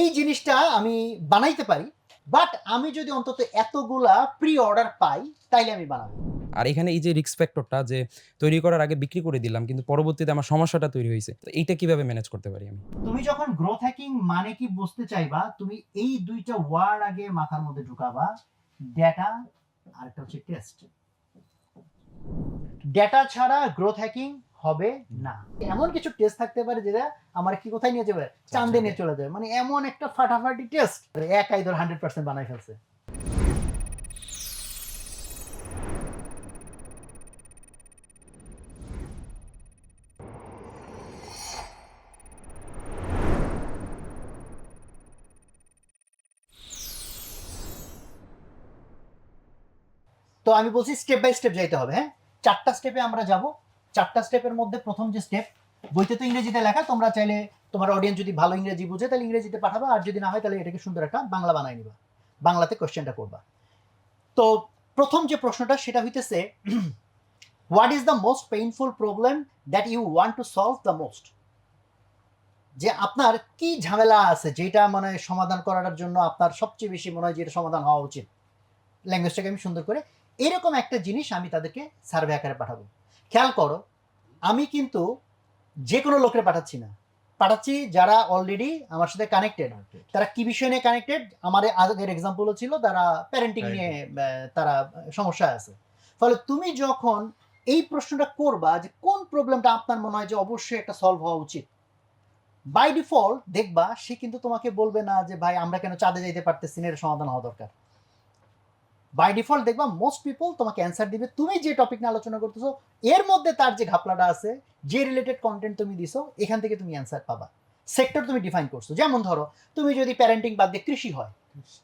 এই জিনিসটা আমি বানাইতে পারি, বাট আমি যদি অন্তত এতগুলা প্রি অর্ডার পাই তাইলে আমি বানাবো। আর এখানে এই যে রিস্ক ফ্যাক্টরটা যে তৈরি করার আগে বিক্রি করে দিলাম কিন্তু পরবর্তীতে আমার সমস্যাটা তৈরি হইছে। তো এইটা কিভাবে ম্যানেজ করতে পারি আমি? তুমি যখন গ্রোথ হ্যাকিং মানে কি বুঝতে চাইবা, তুমি এই দুইটা ওয়ার্ড আগে মাথার মধ্যে ঢুকাবা, ডেটা আর একটা হচ্ছে টেস্ট। ডেটা ছাড়া গ্রোথ হ্যাকিং হবে না। এমন কিছু টেস্ট থাকতে পারে যেটা আমার কি কোথায় নিয়ে যাবে, চাঁদে নিয়ে চলে যাবে, মানে এমন একটা ফাটাফাটি টেস্ট একাই ধর 100% বানাই ফেলছে। তো আমি বলছি স্টেপ বাই স্টেপ যাইতে হবে। হ্যাঁ, 4টা স্টেপে আমরা যাব। 4টা স্টেপের মধ্যে প্রথম যে স্টেপ, বইতে তো ইংরেজিতে লেখা, তোমরা চাইলে তোমার অডিয়েন্স যদি ভালো ইংরেজি বুঝে তাহলে ইংরেজিতে পাঠাবা, আর যদি না হয় তাহলে এটাকে সুন্দর একটা বাংলা বানাই নিবা, বাংলাতে কোশ্চেনটা করবা। তো প্রথম যে প্রশ্নটা সেটা হইতেছে, what is the most painful problem that you want to solve the most. যে আপনার কি ঝামেলা আছে যেটা মানে সমাধান করার জন্য আপনার সবচেয়ে বেশি মনে হয় যে এটা সমাধান হওয়া উচিত। ল্যাঙ্গুয়েজটাকে আমি সুন্দর করে এরকম একটা জিনিস আমি তাদেরকে সার্ভে আকারে পাঠাবো। খেয়াল করো, আমি কিন্তু যে কোনো লোকের পাঠাচ্ছি না, পাঠাচ্ছি যারা অলরেডি আমার সাথে কানেক্টেড। তারা কি বিষয় নিয়ে কানেক্টেড, আমার আগের এক্সাম্পলও ছিল তারা প্যারেন্টিং নিয়ে তারা সমস্যায় আছে। ফলে তুমি যখন এই প্রশ্নটা করবা যে কোন প্রবলেমটা আপনার মনে হয় যে অবশ্যই একটা সলভ হওয়া উচিত, বাই ডিফল্ট দেখবা সে কিন্তু তোমাকে বলবে না যে ভাই আমরা কেন চাঁদে যাইতে পারতেছি না, এর সমাধান হওয়া দরকার। বাই ডিফল্ট দেখবা মোস্ট পিপল তোমাকে অ্যান্সার দিবে তুমি যে টপিক নিয়ে আলোচনা করতেছো এর মধ্যে তার যে ঘাপলাটা আছে, যে রিলেটেড কন্টেন্ট তুমি দিছো, এখান থেকে তুমি অ্যান্সার পাবা। সেক্টর তুমি ডিফাইন করছো, যেমন ধরো তুমি যদি প্যারেন্টিং বাদ দিয়ে কৃষি হয়,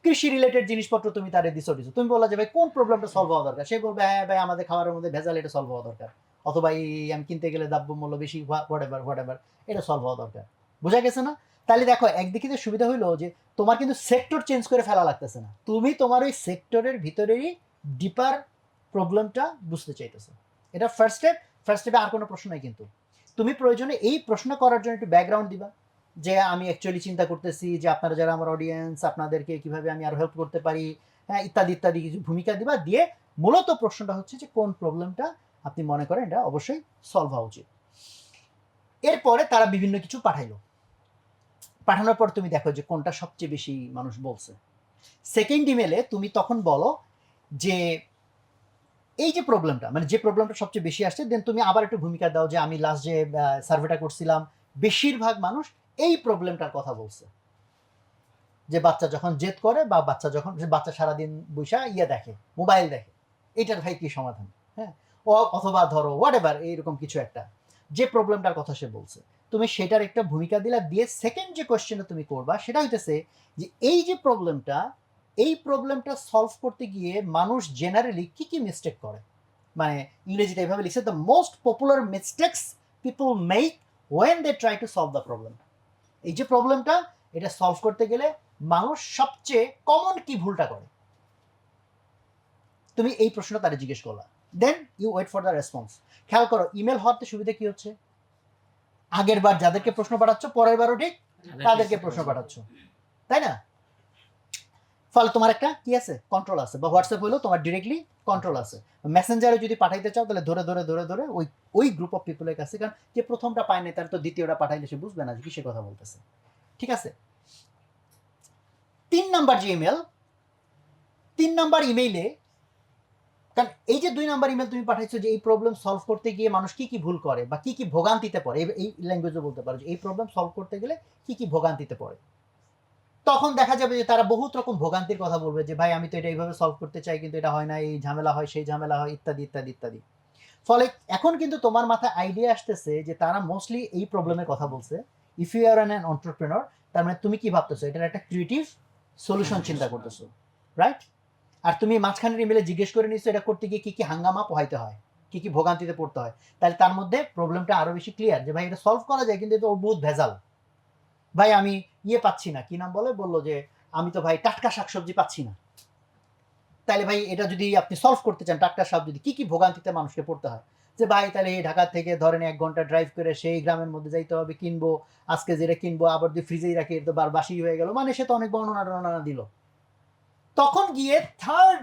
কৃষি রিলেটেড জিনিসপত্র তুমি তারে দিছো, তুমি বললা যে ভাই কোন প্রবলেমটা সলভ হওয়া দরকার, সে বলবে হ্যাঁ ভাই আমাদের খাবারের মধ্যে ভেজাল, এটা সলভ হওয়া দরকার, অথবা এই আমি কিনতে গেলে দ্রব্যমূল্য বেশি, হোয়াট এভার, এটা সলভ হওয়া দরকার। বোঝা গেছে না? তাহলে দেখো একদিকে যে সুবিধা হইলো যে তোমার কিন্তু সেক্টর চেঞ্জ করে ফেলা লাগতেছে না, তুমি তোমার ওই সেক্টরের ভিতরেরই ডিপার প্রবলেমটা বুঝতে চাইতেছো। এটা ফার্স্ট স্টেপ। ফার্স্ট স্টেপে আর কোনো প্রশ্ন নাই, কিন্তু তুমি প্রয়োজনে এই প্রশ্ন করার জন্য একটু ব্যাকগ্রাউন্ড দিবা, যে আমি অ্যাকচুয়ালি চিন্তা করতেছি যে আপনারা যারা আমার অডিয়েন্স, আপনাদেরকে কিভাবে আমি আরো হেল্প করতে পারি, হ্যাঁ ইত্যাদি ইত্যাদি কিছু ভূমিকা দিবা, দিয়ে মূলত প্রশ্নটা হচ্ছে যে কোন প্রবলেমটা আপনি মনে করেন এটা অবশ্যই সলভ হওয়া উচিত। এরপরে তারা বিভিন্ন কিছু পাঠাইলো, পাঠানোর পর তুমি দেখো যে কোনটা সবচেয়ে বেশি মানুষ বলছে। সেকেন্ড ইমেলে তুমি তখন বলো যে এই যে প্রবলেমটা, মানে যে প্রবলেমটা সবচেয়ে বেশি আসছে, দেন তুমি আবার একটু ভূমিকা দাও যে আমি লাস্ট যে সার্ভেটা করছিলাম বেশিরভাগ মানুষ এই প্রবলেমটার কথা বলছে, যে বাচ্চা যখন জেদ করে বা বাচ্চা যখন বাচ্চা সারাদিন বৈশা দেখে, মোবাইল দেখে, এটার ভাই কি সমাধান। হ্যাঁ, অথবা ধরো হোয়াট এভার এইরকম কিছু একটা, যে প্রবলেমটার কথা সে বলছে, তুমি সেটার একটা ভূমিকা দিলা, দিয়ে সেকেন্ড যে কোয়েশ্চেনটা তুমি করবা সেটা হইতেছে যে এই যে প্রবলেমটা, এই প্রবলেমটা সলভ করতে গিয়ে মানুষ জেনারেলি কি কি মিস্টেক করে, মানে ইংরেজিটা এভাবে লিখছে, the most popular mistakes people make when they try to solve the problem. এই যে প্রবলেমটা, এটা সলভ করতে গেলে মানুষ সবচেয়ে কমন কি ভুলটা করে, তুমি এই প্রশ্নটা তারা জিজ্ঞেস করলা, then you wait for the response. খেয়াল করো ইমেল হওয়াতে সুবিধা কি হচ্ছে, আগের বার যাদেরকে প্রশ্ন পাঠাচ্ছ পরের বারও ঠিক তাদেরকে প্রশ্ন পাঠাচ্ছ, তাই না? ফলে তোমার একটা কি আছে, কন্ট্রোল আছে, বা হোয়াটসঅ্যাপ হলো তোমার ডিরেক্টলি কন্ট্রোল আছে। মেসেঞ্জারে যদি পাঠাইতে চাও তাহলে ধরে ধরে ধরে ধরে ওই ওই গ্রুপ অফ পিপলের কাছে, কারণ যে প্রথমটা পায় না তার তো দ্বিতীয়টা পাঠাইলে সে বুঝবে না যে কিসের কথা বলতেছে। ঠিক আছে, 3 নাম্বার যে ইমেল, 3 নাম্বার ইমেইলে, কারণ এই যে 2 নাম্বার ইমেল তুমি পাঠাইছো যে এই প্রবলেম সলভ করতে গিয়ে মানুষ কি কি ভুল করে বা কি কি ভোগান্তিতে পড়ে, এই ল্যাঙ্গুয়েজে বলতে পারো যে এই প্রবলেম সলভ করতে গেলে কি কি ভোগান্তিতে পড়ে, তখন দেখা যাবে যে তারা বহুত রকম ভোগান্তির কথা বলবে, যে ভাই আমি তো এটা এইভাবে সলভ করতে চাই কিন্তু এটা হয় না, এই ঝামেলা হয় সেই ঝামেলা হয় ইত্যাদি ইত্যাদি ইত্যাদি। ফলে এখন কিন্তু তোমার মাথায় আইডিয়া আসতেছে যে তারা মোস্টলি এই প্রবলেমের কথা বলছে। If you are an entrepreneur, তার মানে তুমি কি ভাবতেছো, এটার একটা ক্রিয়েটিভ সলিউশন চিন্তা করতেছো, রাইট? আর তুমি মাঝখানের ইমেলে জিজ্ঞেস করে নিচ্ছ এটা করতে গিয়ে কি কি হাঙ্গামা পোহাইতে হয়, কি কি ভোগান্তিতে পড়তে হয়, তাহলে তার মধ্যে প্রবলেমটা আরো বেশি ক্লিয়ার, যে ভাই এটা সলভ করা যায় কিন্তু এটা বহুত ভেজাল। ভাই আমি পাচ্ছি না, কি নাম বললো যে আমি তো ভাই টাটকা শাকসবজি পাচ্ছি না। তাইলে ভাই এটা যদি আপনি সলভ করতে চান, টাটকা শাক যদি কি কি ভোগান্তিতে মানুষকে পড়তে হয়, যে ভাই তাহলে এই ঢাকা থেকে ধরেন 1 ঘন্টা ড্রাইভ করে সেই গ্রামের মধ্যে যাইতে হবে, কিনবো, আজকে যেটা কিনবো আবার যদি ফ্রিজেই রাখি তো বাসি হয়ে গেল, মানে সে তো অনেক বর্ণনা দিল। তখন গিয়ে থার্ড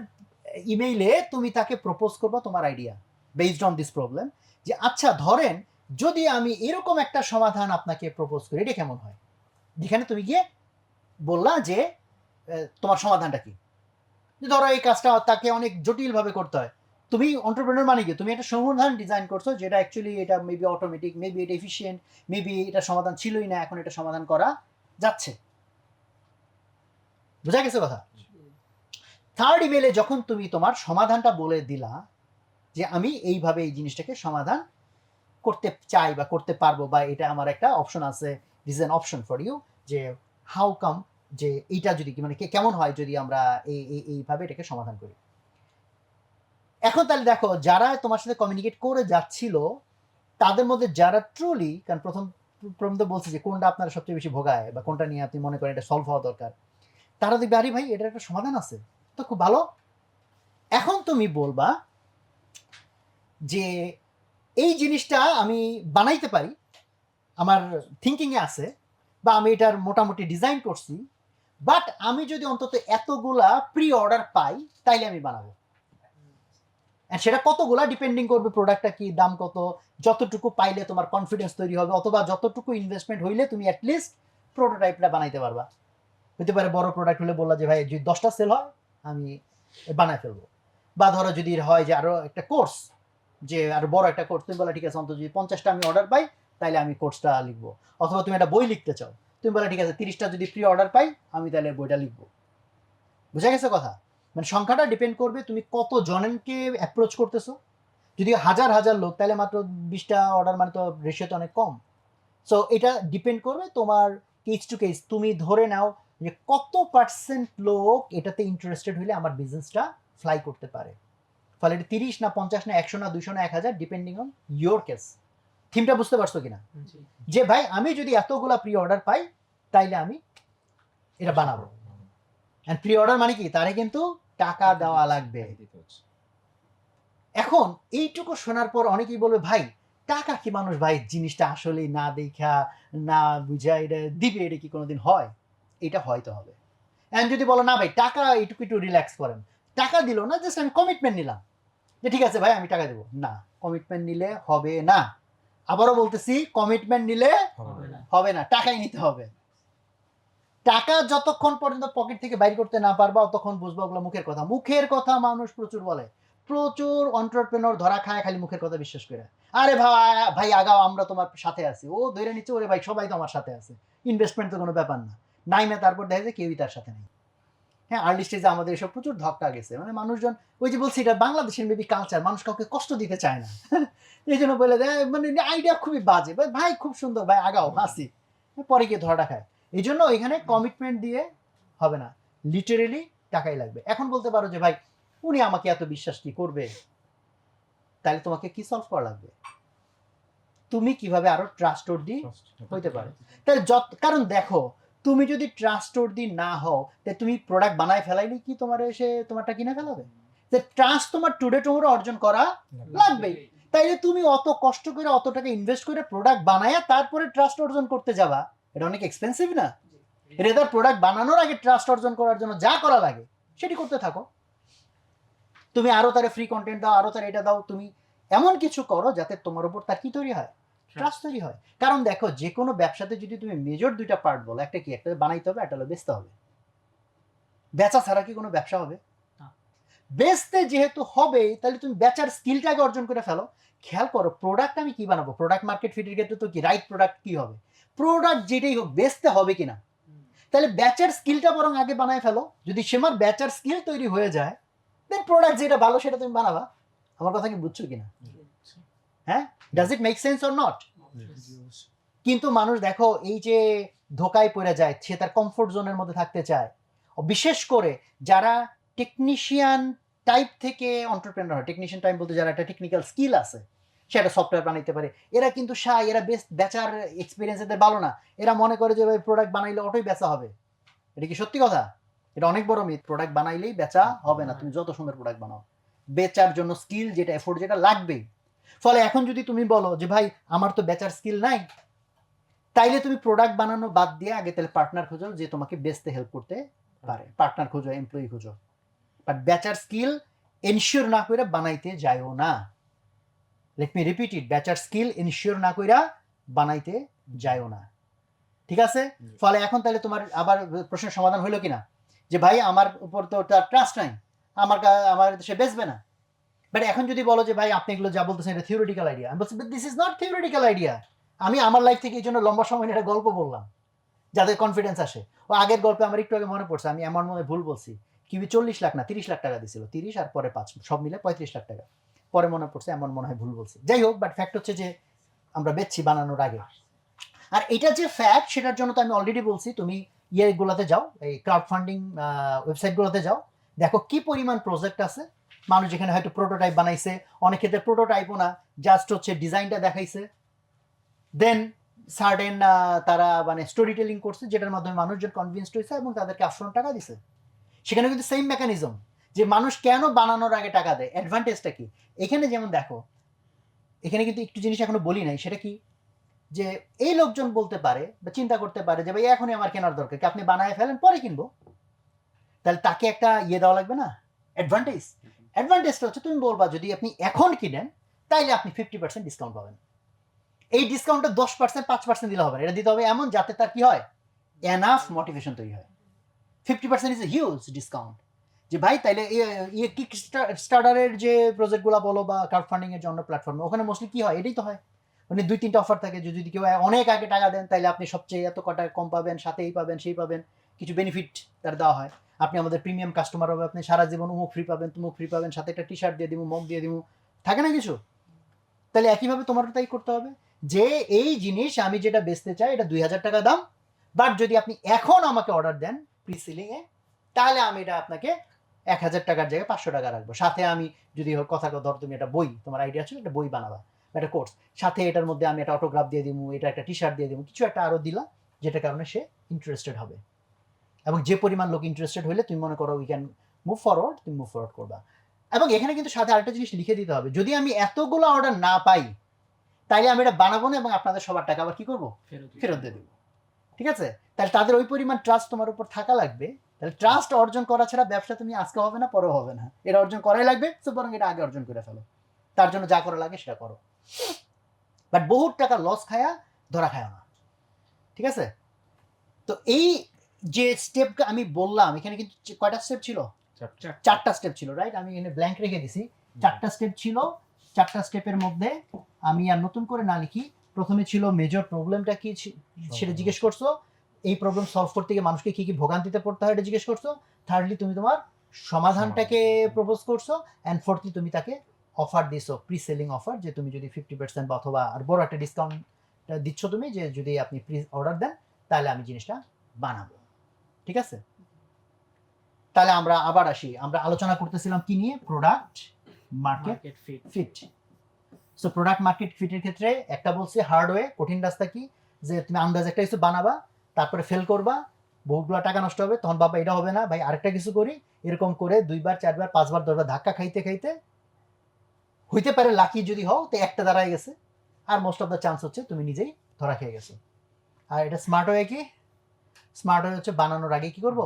ইমেইলে তুমি তাকে প্রপোজ করবা তোমার idea based on this problem, যে আচ্ছা ধরেন যদি আমি এরকম একটা সমাধান আপনাকে প্রপোজ করি, এটা কেমন হয়? যেখানে তুমি গিয়ে বললা যে তোমার সমাধানটা কি। ধরো এই কাজটা তাকে অনেক জটিলভাবে করতে হয়, তুমি এন্টারপ্রেনার মানে কি, তুমি একটা সমাধান ডিজাইন করছো যেটা অ্যাকচুয়ালি এটা মেবি অটোমেটিক, মেবি এটা এফিশিয়েন্ট, মেবি এটা সমাধান ছিলই না, এখন এটা সমাধান করা যাচ্ছে। বুঝা গেছে কথা? থার্ড ইমেইলে যখন তুমি তোমার সমাধানটা বলে দিলা যে আমি এইভাবে এই জিনিসটাকে সমাধান করতে চাই বা করতে পারবো, বা এটা আমার একটা অপশন আছে, this is an option for you, যে হাউ কাম, যে এইটা যদি মানে কেমন হয় যদি আমরা এইভাবে এটাকে সমাধান করি। এখন তাহলে দেখো যারা তোমার সাথে কমিউনিকেট করে যাচ্ছিল তাদের মধ্যে যারা ট্রুলি, কারণ প্রথম তো বলছে যে কোনটা আপনার সবচেয়ে বেশি ভোগায় বা কোনটা নিয়ে আপনি মনে করেন এটা সলভ হওয়া দরকার, তারা দেখবে আরে ভাই এটার একটা সমাধান আছে, তো খুব ভালো। এখন তুমি বলবা যে এই জিনিসটা আমি বানাইতে পারি, আমার থিঙ্কিংয়ে আছে, বা আমি এটার মোটামুটি ডিজাইন করছি, বাট আমি যদি অন্তত এতগুলা প্রি অর্ডার পাই তাইলে আমি বানাবো। সেটা কতগুলা ডিপেন্ডিং করবে প্রোডাক্টটা কি, দাম কত, যতটুকু পাইলে তোমার কনফিডেন্স তৈরি হবে, অথবা যতটুকু ইনভেস্টমেন্ট হইলে তুমি অ্যাটলিস্ট প্রোটোটাইপটা বানাইতে পারবা। হতে পারে বড় প্রোডাক্ট হলে বললা যে ভাই যদি 10টা সেল হয় আমি বানায় ফেলবো, বা ধরো যদি হয় যে আরো একটা কোর্স, যে আরো বড় একটা কোর্স, তুমি বলা ঠিক আছে অন্তত যদি 50টা আমি অর্ডার পাই তাহলে আমি কোর্সটা লিখবো। অথবা তুমি একটা বই লিখতে চাও, তুমি বলা ঠিক আছে 30টা যদি প্রি অর্ডার পাই আমি তাহলে বইটা লিখবো। বুঝা গেছে কথা? মানে সংখ্যাটা ডিপেন্ড করবে তুমি কত জনকে অ্যাপ্রোচ করতেছো। যদি হাজার হাজার লোক তাহলে মাত্র 20টা অর্ডার, মানে তো রেশিও তো অনেক কম। সো এটা ডিপেন্ড করবে তোমার কেস টু কেস। তুমি ধরে নাও যে কত পার্সেন্ট লোক এটাতে ইন্টারেস্টেড হইলে আমার বিজনেসটা ফ্লাই করতে পারে। ফলে এটা 30 না 50 না 100 না 200 না 1000, ডিপেন্ডিং অন ইয়োর কেস। থিমটা বুঝতে পারছো কিনা? যে ভাই আমি যদি এতগুলা প্রি অর্ডার পাই তাইলে আমি এটা বানাবো। এন্ড প্রি অর্ডার মানে কি, তারে কিন্তু টাকা দেওয়া লাগবে। এখন এইটুকু শোনার পর অনেকেই বলবে ভাই টাকা কি মানুষ ভাই জিনিসটা আসলে না দেখা না বুঝা এটা দিবে, এটা কি কোনোদিন হয়? এটা হয়তো হবে। এন্ড যদি বলো না ভাই টাকা এইটুকু একটু রিল্যাক্স করেন, টাকা দিল না, জাস্ট আমি কমিটমেন্ট নিলাম যে ঠিক আছে ভাই আমি টাকা দেবো, না, কমিটমেন্ট নিলে হবে না। আবারও বলতেছি, কমিটমেন্ট নিলে হবে না, টাকাই নিতে হবে। টাকা যতক্ষণ পর্যন্ত পকেট থেকে বাইর করতে না পারবা ততক্ষণ বুঝবো ওগুলো মুখের কথা। মুখের কথা মানুষ প্রচুর বলে, প্রচুর এন্টারপ্রেনার ধরা খায় খালি মুখের কথা বিশ্বাস করে। আরে ভাই আগাও, আমরা তোমার সাথে আছি, ও ধরে নিচ্ছে ওরে ভাই সবাই তো আমার সাথে আছে, ইনভেস্টমেন্ট তো কোনো ব্যাপার না, নাই না, তারপর দেখা যায় কেউই তার সাথে নেই। হ্যাঁ, আর্লি স্টেজে আমাদের এসব প্রচুর ধক্কা গেছে, মানে মানুষজন ওই যে বলছি এটা বাংলাদেশের মেবি কালচার, মানুষ কাউকে কষ্ট দিতে চায় না এই জন্য বলে দেয়, মানে আইডিয়া খুবই বাজে, ভাই খুব সুন্দর ভাই আগাও, হাসি, পরে গিয়ে ধরাটা খায়। এই জন্য এখানে কমিটমেন্ট দিয়ে হবে না, লিটারেলি টাকাই লাগবে। এখন বলতে পারো যে ভাই উনি আমাকে এত বিশ্বাস কি করবে, তাহলে তোমাকে কি সলভ করা লাগবে, তুমি কিভাবে আরো ট্রাস্টওয়ার্দি হইতে পারে। তাহলে কারণ দেখো তুমি যদি ট্রাস্টওয়ার্দি না হও তাহলে তুমি প্রোডাক্ট বানায় ফেলাইলে কি তোমার এসে তোমারটা কিনে ফেলাবে? যে ট্রাস্ট তোমার টুডে টুমোরো অর্জন করা লাগবেই। তাইলে তুমি অত কষ্ট করে অত টাকা ইনভেস্ট করে প্রোডাক্ট বানায়া তারপরে ট্রাস্ট অর্জন করতে যাবা, এটা অনেক এক্সপেন্সিভ না? রেদার প্রোডাক্ট বানানোর আগে ট্রাস্ট অর্জন করার জন্য যা করা লাগে সেটি করতে থাকো। তুমি আরো তারে ফ্রি কন্টেন্ট দাও, আরো তার এটা দাও, তুমি এমন কিছু করো যাতে তোমার উপর তার কি তৈরি হয়, ট্রাস্ট তৈরি হয়। কারণ দেখো যে কোনো ব্যবসাতে যদি তুমি মেজর দুইটা পার্ট বলো, একটা কি, একটা বানাইতে হবে, একটা হলো বেচতে হবে। বেচা ছাড়া কি কোনো ব্যবসা হবে? বেচতে যেহেতু হবে তাহলে তুমি বেচার স্কিলটাকে অর্জন করে ফেলো। খেয়াল করো প্রোডাক্ট আমি কি বানাবো, প্রোডাক্ট মার্কেট ফিটের ক্ষেত্রে তো কি রাইট প্রোডাক্ট কি হবে, প্রোডাক্ট যেটাই হোক বেচতে হবে কিনা, তাহলে বেচার স্কিলটা বরং আগে বানায় ফেলো। যদি সেমার বেচার স্কিল তৈরি হয়ে যায় দেন প্রোডাক্ট যেটা ভালো সেটা তুমি বানাবা। আমার কথা কি বুঝছো কিনা? হ্যাঁ, does it make sense or not? কিন্তু মানুষ দেখো এই যে ধোকায় পড়ে যায়, সে তার কমফোর্ট জোনের মধ্যে থাকতে চায়। বিশেষ করে যারা টেকনিশিয়ান টাইপ থেকে এন্টারপ্রেনার হয়, টেকনিশিয়ান টাইপ বলতে যারা একটা টেকনিক্যাল স্কিল আছে, সেটা সফটওয়্যার বানাইতে পারে, এরা কিন্তু এরা বেচার এক্সপিরিয়েন্স এদের ভালো না। এরা মনে করে যে প্রোডাক্ট বানাইলে অটোই বেচা হবে। এটা কি সত্যি কথা? এটা অনেক বড় মিথ। প্রোডাক্ট বানাইলেই বেচা হবে না, তুমি যত সুন্দর প্রোডাক্ট বানাও, বেচার জন্য স্কিল যেটা এফোর্ট যেটা লাগবেই। ফলে এখন যদি তুমি বলো যে ভাই আমার তো বেচার স্কিল নাই, তাইলে তুমি প্রোডাক্ট বানানো বাদ দিয়ে আগে তাহলে পার্টনার খোঁজো যে তোমাকে বেচতে হেল্প করতে পারে, পার্টনার খোঁজো, এমপ্লয়ি খোঁজো। বাট বেচার স্কিল এনশিওর না করে বানাইতে যাইও না। লেট মি রিপিট ইট, বেচার স্কিল এনশিওর না কইরা বানাইতে যাইও না, ঠিক আছে? ফলে এখন তাহলে তোমার আবার প্রশ্নের সমাধান হইলো কিনা যে ভাই আমার উপর তো তার ট্রাস্ট নাই, আমার সে বেচবে না। বাট এখন যদি বলো যে ভাই আপনি এগুলো যা বলতেছেন এটা থিওরিটিক্যাল আইডিয়া, আমি বলছি this is not theoretical idea. আমি আমার লাইফ থেকে এই জন্য লম্বা সময় নিয়ে একটা গল্প বললাম যাদের কনফিডেন্স আসে। ও আগের গল্পে আমার একটু আগে মনে পড়ছে, আমি এমন মনে ভুল বলছি, কিউবি 40 লাখ না 30 লাখ টাকা দিছিল, 30 আর পরে 5 সব মিলে 35 লাখ টাকা। পরে মনে পড়ছে এমন মনে হয় ভুল বলছি, যাই হোক। বাট ফ্যাক্ট হচ্ছে যে আমরা বেচছি বানানোর আগে। আর এটা যে ফ্যাক্ট সেটার জন্য তো আমি অলরেডি বলছি, তুমি ইয়েগুলোতে যাও, এই ক্রাউড ফান্ডিং ওয়েবসাইটগুলোতে যাও, দেখো কি পরিমাণ প্রজেক্ট আছে। মানুষ যেখানে হয়তো প্রোটোটাইপ বানাইছে, অনেক ক্ষেত্রে প্রোটোটাইপও না, জাস্ট হচ্ছে ডিজাইনটা দেখাইছে, দেন সার্টেন তারা মানে স্টোরি টেলিং করছে যেটার মাধ্যমে মানুষজন কনভিন্সড হয়েছে এবং তাদেরকে আপফ্রন্ট টাকা দিছে। সেখানে কিন্তু সেম মেকানিজম, যে মানুষ কেন বানানোর আগে টাকা দেয়, অ্যাডভান্টেজটা কি। এখানে যেমন দেখো, এখানে কিন্তু একটু জিনিস এখনো বলি নাই, সেটা কি যে এই লোকজন বলতে পারে বা চিন্তা করতে পারে যে ভাই এখনই আমার কেনার দরকার, কি আপনি বানায় ফেলেন পরে কিনবো, তাহলে তাকে একটা ইয়ে দেওয়া লাগবে না, অ্যাডভান্টেজ। অ্যাডভান্টেজটা হচ্ছে তুমি বলবা যদি আপনি এখন কিনেন তাইলে আপনি 50% ডিসকাউন্ট পাবেন। এই ডিসকাউন্টটা 10% 5% দিলে হবে না, এটা দিতে হবে এমন যাতে তার কি হয়, এনাফ মোটিভেশন তৈরি হয়। 50% ইজ এ হিউজ ডিসকাউন্ট। যে ভাই তাইলে ইয়ে কিক স্টার্টারের যে প্রজেক্টগুলো বলো বা ক্রাউড ফান্ডিং এর জন্য প্ল্যাটফর্মে, ওখানে মোস্টলি কি হয়, এটাই তো হয়, মানে 2-3টা অফার থাকে যে যদি কেউ অনেক আগে টাকা দেন তাহলে আপনি সবচেয়ে এত কটা কম পাবেন, সাথে এই পাবেন সেই পাবেন, কিছু বেনিফিট তার দেওয়া হয়। আপনি আমাদের প্রিমিয়াম কাস্টমার হবে, আপনি সারা জীবন অমুক ফ্রি পাবেন, তুমুক ফ্রি পাবেন, সাথে একটা টি শার্ট দিয়ে দিব, মগ দিয়ে দিব, থাকে না কিছু। তাহলে একইভাবে তোমারও তাই করতে হবে যে এই জিনিস আমি যেটা বেচতে চাই এটা 2000 টাকা দাম, বাট যদি আপনি এখন আমাকে অর্ডার দেন প্রি সিলিংয়ে, তাহলে আমি এটা আপনাকে 1000 টাকার জায়গায় 500 টাকা রাখবো। সাথে আমি যদি কথা ধর তুমি একটা বই, তোমার আইডিয়া ছিল একটা বই বানাবা, একটা কোর্স, সাথে এটার মধ্যে আমি একটা অটোগ্রাফ দিয়ে দিব, এটা একটা টি শার্ট দিয়ে দিব, কিছু একটা আরো দিলা, যেটা কারণে সে ইন্টারেস্টেড হবে। এবং যে পরিমাণ লোক ইন্টারেস্টেড হলে তুমি মনে করো উই ক্যান মুভ ফরওয়ার্ড, তুমি মুভ ফরওয়ার্ড করবা। এবং এখানে কিন্তু সাথে আরেকটা জিনিস লিখে দিতে হবে, যদি আমি এতগুলো অর্ডার না পাই তাইলে আমি এটা বানাবো না এবং আপনাদের সবার টাকা আবার কি করবো, ফেরত দিয়ে দেবো। ঠিক আছে? তাহলে তাদের ওই পরিমাণ ট্রাস্ট তোমার উপর থাকা লাগবে। তাহলে ট্রাস্ট অর্জন করা ছাড়া ব্যবসা তুমি আজকে হবে না, পরেও হবে না, এটা অর্জন করাই লাগবে। তো বরং এটা আগে অর্জন করে ফেলো, তার জন্য যা করা লাগে সেটা করো, বাট বহুত টাকা লস খায়া ধরা খায় না। ঠিক আছে? তো এই যে স্টেপ আমি বললাম, এখানে কিন্তু কয়টা স্টেপ ছিল, 4টা স্টেপ ছিল, রাইট? আমি এখানে ব্ল্যাঙ্ক রেখে দিছি, 4টা স্টেপ ছিল। 4টা স্টেপের মধ্যে আমি আর নতুন করে না লিখি, প্রথমে ছিল মেজর প্রবলেমটা কি সেটা জিজ্ঞেস করছো, এই প্রবলেম সলভ করতে গিয়ে মানুষকে কি কি ভোগান্তিতে পড়তে হয় এটা জিজ্ঞেস করছো, থার্ডলি তুমি তোমার সমাধানটাকে প্রপোজ করছো, অ্যান্ড ফোর্থলি তুমি তাকে অফার দিছো, প্রি সেলিং অফার, যে তুমি যদি 50% বা অথবা আর বড় একটা ডিসকাউন্ট দিচ্ছ তুমি, যে যদি আপনি প্রি অর্ডার দেন তাহলে আমি জিনিসটা বানাবো। ঠিক আছে? তাহলে আমরা আবার আসি, আমরা আলোচনা করতেছিলাম কি নিয়ে, product market fit. So product market ফিটের ক্ষেত্রে একটা বলছি হার্ডওয়ে, কঠিন রাস্তা কি, যে তুমি আন্দাজ একটা কিছু বানাবা, তারপরে ফেল করবা, বহুগুলো টাকা নষ্ট হবে, তখন বাবা এটা হবে না ভাই, আরেকটা কিছু করি, এরকম করে 2বার 4বার 5বার 10বার ধাক্কা খাইতে খাইতে হইতে পারে লাকি যদি হও তো একটা দাঁড়ায় গেছে, আর মোস্ট অফ দ্য চান্স হচ্ছে তুমি নিজেই ধরা খেয়ে গেছো। আর এটা স্মার্ট ওয়ে কি, স্মার্ট ওয়ে হচ্ছে বানানোর আগে কি করবো,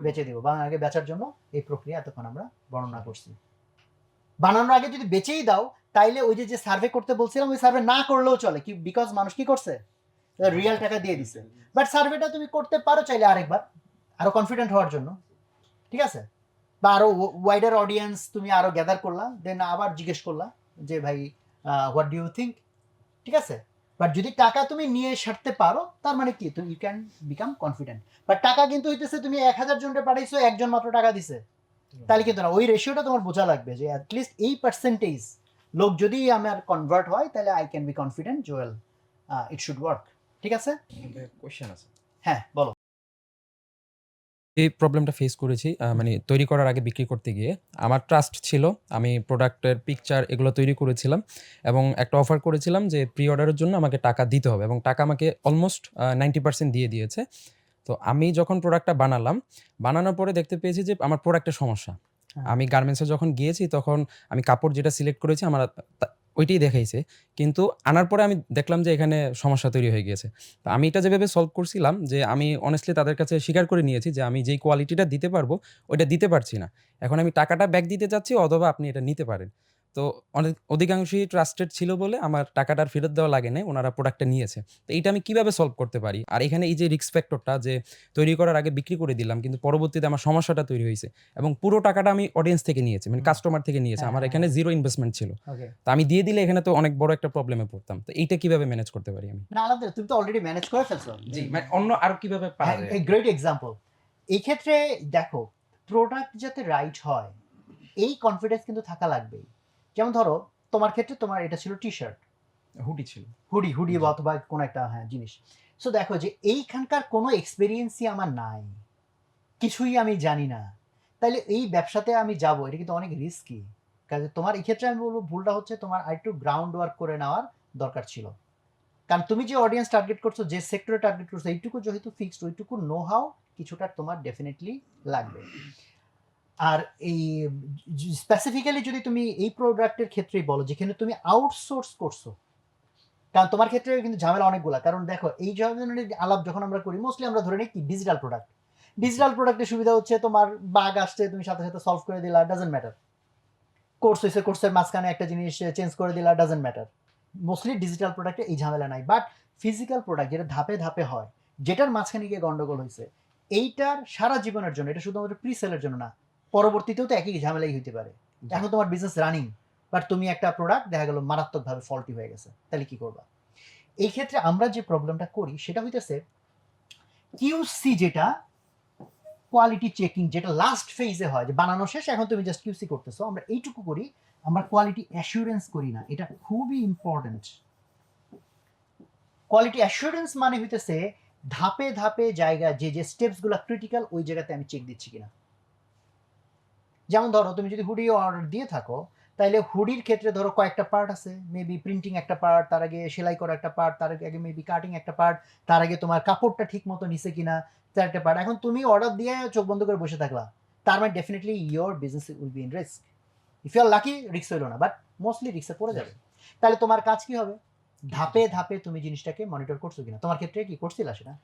বেচে দিব। বানানোর আগে বেচার জন্য এই প্রক্রিয়া এতক্ষণ আমরা বর্ণনা করছি। বানানোর আগে যদি বেচেই দাও তাইলে ওই যে সার্ভে করতে বলছিলাম ওই সার্ভে না করলেও চলে, কি বিকজ মানুষ কি করছে, রিয়েল টাকা দিয়ে দিছে। বাট সার্ভেটা তুমি করতে পারো চাইলে আরেকবার, আরো কনফিডেন্ট হওয়ার জন্য। ঠিক আছে? বা আরো ওয়াইডার অডিয়েন্স তুমি আরো গ্যাদার করলা, দেন আবার জিজ্ঞেস করলা যে ভাই হোয়াট ডু ইউ থিঙ্ক। ঠিক আছে? বাট যদি টাকা তুমি নিয়ে সারতে পারো তার মানে কি, তুমি you can become confident. But টাকা কিন্তু হইতেছে তুমি 1000 জনকে পাঠাইছো, একজন মাত্র টাকা দিছে, তাহলে কিন্তু না, ওই রেশিওটা তোমার বোঝা লাগবে যে অ্যাটলিস্ট এই পার্সেন্টেজ লোক যদি আমার কনভার্ট হয় তাহলে I can be confident Joel it should work. ঠিক আছে? কোশ্চেন আছে। হ্যাঁ বলো। এই প্রবলেমটা ফেস করেছি, মানে তৈরি করার আগে বিক্রি করতে গিয়ে আমার ট্রাস্ট ছিল, আমি প্রোডাক্টের পিকচার এগুলো তৈরি করেছিলাম এবং একটা অফার করেছিলাম যে প্রি অর্ডারের জন্য আমাকে টাকা দিতে হবে, এবং টাকা আমাকে অলমোস্ট 90% দিয়ে দিয়েছে। তো আমি যখন প্রোডাক্টটা বানানোর পরে দেখতে পেয়েছি যে আমার প্রোডাক্টের সমস্যা। আমি গার্মেন্টসে যখন গিয়েছি তখন আমি কাপড় যেটা সিলেক্ট করেছি আমার ওইটাই দেখাইছে। কিন্তু আনার পরে আমি দেখলাম যে এখানে সমস্যা তৈরি হয়ে গিয়েছে। তো আমি এটা যেভাবে সলভ করছিলাম যে আমি honestly তাদের কাছে স্বীকার করে নিয়েছি যে আমি যেই কোয়ালিটিটা দিতে পারবো, ওইটা দিতে পারছি না। এখন আমি টাকাটা ব্যাক দিতে চাচ্ছি অথবা আপনি এটা নিতে পারেন। তো অধিকাংশই ট্রাস্টেড ছিল বলে আমার টাকাটা আর ফেরত দেওয়া লাগে নাই। উনারা প্রোডাক্টটা নিয়েছে। তো এইটা আমি কিভাবে সলভ করতে পারি? আর এখানে এই যে রিস্ক ফ্যাক্টরটা যে তৈরি করার আগে বিক্রি করে দিলাম কিন্তু পরবর্তীতে আমার সমস্যাটা তৈরি হইছে এবং পুরো টাকাটা আমি অডিয়েন্স থেকে নিয়েছি। মানে কাস্টমার থেকে নিয়েছি। আমার এখানে 0 ইনভেস্টমেন্ট ছিল। ওকে, তো আমি দিয়ে দিলে এখানে তো অনেক বড় একটা প্রবলেমে পড়তাম। তো এইটা কিভাবে ম্যানেজ করতে পারি আমি? না আলাদা, তুমি তো অলরেডি ম্যানেজ করে ফেলছো। মানে অন্য আরো কিভাবে পারা হ্যাঁ, যায়? এই গ্রেট এক্সাম্পল। এই ক্ষেত্রে দেখো, প্রোডাক্ট যাতে রাইট হয় এই কনফিডেন্স কিন্তু থাকা লাগবেই। যেমন ধরো তোমার ক্ষেত্রে তোমার এটা ছিল টি শার্ট, হুডি ছিল। হুডি জি। বা অথবা কোনো একটা হ্যাঁ জিনিস। সো দেখো যে এইখানকার কোনো এক্সপেরিয়েন্সই আমার নাই, কিছুই আমি জানি না, তাইলে এই ব্যবসাতে আমি যাব, এটা কিন্তু অনেক রিস্কি। কাজে তোমার এই ক্ষেত্রে আমি বলবো ভুলটা হচ্ছে তোমার আরেকটু গ্রাউন্ড ওয়ার্ক করে নেওয়ার দরকার ছিল। কারণ তুমি যে অডিয়েন্স টার্গেট করছো, যে সেক্টরে টার্গেট করছো, এইটুকু যেহেতু ফিক্সড, ওইটুকু নো হাউ কিছুটা তোমার ডেফিনেটলি লাগবে। আর এই স্পেসিফিক্যালি যদি তুমি এই প্রোডাক্টের ক্ষেত্রেই বলো যেখানে তুমি আউটসোর্স করছো, কারণ তোমার ক্ষেত্রে কিন্তু ঝামেলা অনেকগুলা। কারণ দেখো এই ধরনের আলাপ যখন আমরা করি মোস্টলি আমরা ধরে নিই কি ডিজিটাল প্রোডাক্ট। ডিজিটাল প্রোডাক্টের সুবিধা হচ্ছে তোমার বাগ আসছে তুমি সাথে সাথে সলভ করে দিলা, ডাজেন্ট ম্যাটার। কোর্স হয়েছে, কোর্সের মাঝখানে একটা জিনিস চেঞ্জ করে দিলা, ডাজেন্ট ম্যাটার। মোস্টলি ডিজিটাল প্রোডাক্টে এই ঝামেলা নাই। বাট ফিজিক্যাল প্রোডাক্ট যেটা ধাপে ধাপে হয়, যেটার মাঝখানে গিয়ে গন্ডগোল হয়েছে, এইটার সারা জীবনের জন্য, এটা শুধুমাত্র প্রি সেলের জন্য না, পরবর্তীতেও তো একই ঝামেলাই হইতে পারে। এখন তোমার বিজনেস রানিং, বাট তুমি একটা প্রোডাক্ট দেখা গেল মারাত্মকভাবে ফল্টি হয়ে গেছে, তাহলে কি করবা? এই ক্ষেত্রে আমরা যে প্রবলেমটা করি সেটা হইতেছে কিউসি, যেটা কোয়ালিটি চেকিং, যেটা লাস্ট ফেজে হয়, যে বানানো শেষ এখন তুমি জাস্ট কিউসি করতেছো, আমরা এইটুকু করি, আমরা কোয়ালিটি অ্যাসুরেন্স করি না। এটা খুবই ইম্পর্টেন্ট। কোয়ালিটি অ্যাসুরেন্স মানে হইতেছে ধাপে ধাপে জায়গা, যে যে স্টেপসগুলো ক্রিটিক্যাল ওই জায়গাতে আমি চেক দিচ্ছি কিনা। যেমন ধরো তুমি যদি হুডি অর্ডার দিয়ে থাকো, তাহলে হুডির ক্ষেত্রে ধরো কয়েকটা পার্ট আছে, মেবি প্রিন্টিং একটা পার্ট, তার আগে সেলাই করা একটা পার্ট, তার আগে মেবি কাটিং একটা পার্ট, তার আগে তোমার কাপড়টা ঠিক মতো নিছে কিনা, তার একটা পার্ট। এখন তুমি অর্ডার দিয়ে চোখ বন্ধ করে বসে থাকলা, তার মানে definitely your business will be in risk. If you are lucky risk হইলো না, বাট মোস্টলি রিস্কে পড়ে যাবে। তাহলে তোমার কাজ কি হবে? ধাপে ধাপে তুমি জিনিসটাকে মনিটর করছো কিনা। তোমার ক্ষেত্রে কি করছিলা সেটা?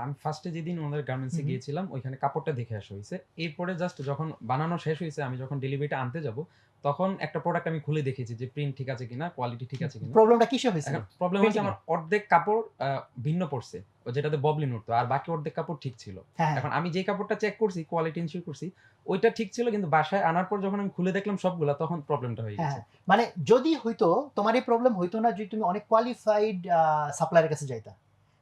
আমি ফার্স্টে যেদিন ওনাদের গার্মেন্টসে হুম হুম। গিয়েছিলাম ওইখানে কাপড়টা দেখে আসা হইছে। এরপরে জাস্ট যখন বানানো শেষ হইছে আমি যখন ডেলিভারিটা আনতে যাব, তখন একটা প্রোডাক্ট আমি খুলে দেখেছি যে প্রিন্ট ঠিক আছে কিনা, কোয়ালিটি ঠিক আছে কিনা। প্রবলেমটা কিসে হয়েছিল? এখন প্রবলেম হচ্ছে প্রিন্টিং এ? আমার অর্ধেক কাপড় ভিন্ন পড়ছে। যেটাতে ববলিন উঠতো। আর বাকি অর্ধেক কাপড় ঠিক ছিল। হ্যাঁ হ্যাঁ এখন আমি যেই কাপড়টা চেক করছি, কোয়ালিটি এনশিওর করছি, ওইটা ঠিক ছিল কিন্তু বাসায় আনার পর যখন আমি খুলে দেখলাম সবগুলা তখন প্রবলেমটা হয়ে হ্যাঁ গেছে। হ্যাঁ। মানে যদি হইতো, তোমার এই প্রবলেম হইতো না যদি তুমি অনেক কোয়ালিফাইড সাপ্লায়ারের কাছে যাইতা।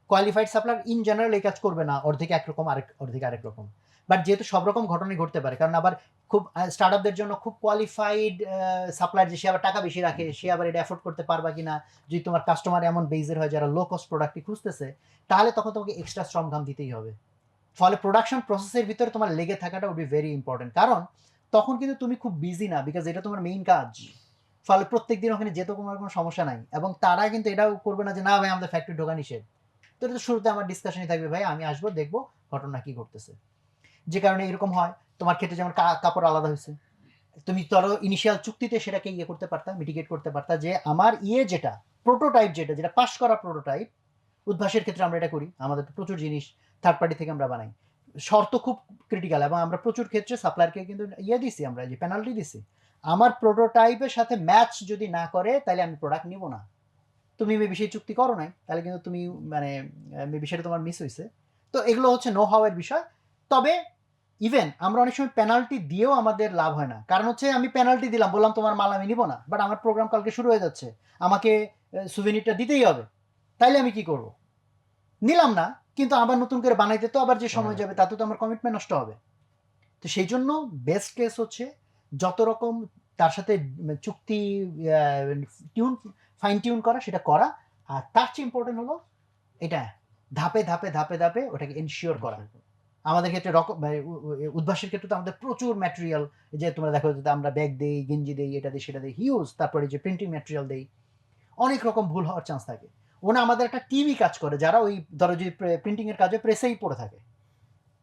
কোয়ালিফাইড সাপ্লায়ার ইন জেনারেল এই কাজ করবে না, অর্ধেক একরকম অর্ধেক আরেক রকম। বাট যেহেতু সব রকম ঘটনাই ঘটতে পারে, কারণ আবার খুব স্টার্টআপদের জন্য খুব কোয়ালিফাইড সাপ্লায়ার, যে সে আবার টাকা বেশি রাখে, সে আবার এটা অ্যাফোর্ড করতে পারবা কিনা, যদি তোমার কাস্টমার এমন বেজের হয় যারা লো কস্ট প্রোডাক্টই খুঁজতেছে, তাহলে তখন তোমাকে এক্সট্রা শ্রম ঘাম দিতেই হবে। ফলে প্রোডাকশন প্রসেসের ভিতরে তোমার লেগে থাকাটা উড বি ভেরি ইম্পর্টেন্ট, কারণ তখন কিন্তু তুমি খুব বিজি না, বিকজ এটা তোমার মেইন কাজ। ফলে প্রত্যেকদিন ওখানে যেতে তোমার কোনো সমস্যা নাই, এবং তারা কিন্তু এটাও করবে না যে না ভাই আমাদের ফ্যাক্টরি ঢোকা নিষেধ। তো এটা তো শুরুতে আমার ডিসকাশনই থাকবে, ভাই আমি আসবো দেখবো ঘটনা কি ঘটতেছে। যে কারণে এরকম হয়। তোমার ক্ষেত্রে যেমন কাপড় আলাদা হয়েছে, তুমি ধরো ইনিশিয়াল চুক্তিতে সেটাকে ইয়ে করতে পারতা, মিটিগেট করতে পারতা, যে আমার যেটা প্রোটোটাইপ, যেটা যেটা পাস করা প্রোটোটাইপ, উদ্ভাসের ক্ষেত্রে আমরা এটা করি, আমাদের তো প্রচুর জিনিস থার্ড পার্টি থেকে আমরা বানাই। শর্ত খুব ক্রিটিক্যাল, এবং আমরা প্রচুর ক্ষেত্রে সাপ্লায়ারকে কিন্তু দিছি, আমরা যে পেনাল্টি দিছি, আমার প্রোটোটাইপের সাথে ম্যাচ যদি না করে তাহলে আমি প্রোডাক্ট নিব না। তুমি মেবি সেই চুক্তি করো নাই, তাহলে কিন্তু তুমি মানে মেবি সেটা তোমার মিস হয়েছে। তো এগুলো হচ্ছে নো হাউ এর বিষয়। তবে ইভেন আমরা অনেক সময় পেনাল্টি দিয়েও আমাদের লাভ হয় না, কারণ হচ্ছে আমি পেনাল্টি দিলাম, বললাম তোমার মাল আমি নিব না, বাট আমার প্রোগ্রাম কালকে শুরু হয়ে যাচ্ছে, আমাকে সুভেনিরটা দিতেই হবে, তাইলে আমি কি করব? নিলাম না, কিন্তু আবার নতুন করে বানাইতে তো আবার যে সময় যাবে, তাতে তো আমার কমিটমেন্ট নষ্ট হবে। তো সেই জন্য বেস্ট কেস হচ্ছে যত রকম তার সাথে চুক্তি টিউন, ফাইন টিউন করা, সেটা করা। আর তার চেয়ে ইম্পর্টেন্ট হলো এটা ধাপে ধাপে ধাপে ধাপে ওটাকে এনশিওর করা। আমাদের ক্ষেত্রে উদ্ভাসের ক্ষেত্রে তো আমাদের প্রচুর ম্যাটেরিয়াল, যে তোমরা দেখো যে আমরা ব্যাগ দেই, গেঞ্জি দেই, এটা দিই সেটা দিই, হিউজ, তারপরে যে প্রিন্টিং ম্যাটেরিয়াল দেই, অনেক রকম ভুল হওয়ার চান্স থাকে। ওনা আমাদের একটা টিমই কাজ করে, যারা ওই ধরো যদি প্রিন্টিং এর কাজে প্রেসেই পড়ে থাকে,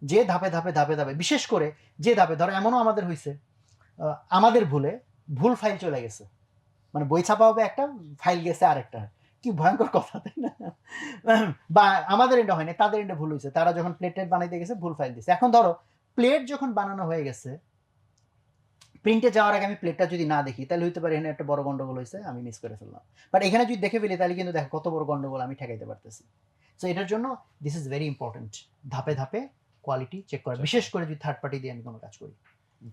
যে ধাপে ধাপে ধাপে ধাপে, বিশেষ করে যে ধাপে ধরো এমনও আমাদের হয়েছে আমাদের ভুলে ভুল ফাইল চলে গেছে, মানে বই ছাপা হবে একটা, ফাইল গেছে আরেকটা। কি ভয়ঙ্কর কথা, তাই না? বা আমাদের এন্ডে হয় না, তাদের এন্ডে ভুল হইছে। তারা যখন প্লেট বানাইতে গেছে ভুল ফাইল দিছে। এখন ধরো প্লেট যখন বানানো হয়ে গেছে, প্রিন্টে যাওয়ার আগে আমি প্লেটটা যদি না দেখি তাহলে হইতে পারে এখানে একটা বড় গন্ডগোল হইছে, আমি মিস করে ফেললাম। বাট এখানে যদি দেখে ফেলি তাহলে কিন্তু দেখো কত বড় গন্ডগোল আমি ঠেকাইতে পারতেছি। সো এটার জন্য দিস ইজ ভেরি ইম্পর্টেন্ট, ধাপে ধাপে কোয়ালিটি চেক করা, বিশেষ করে যদি থার্ড পার্টি দিয়ে আমি কোনো কাজ করি।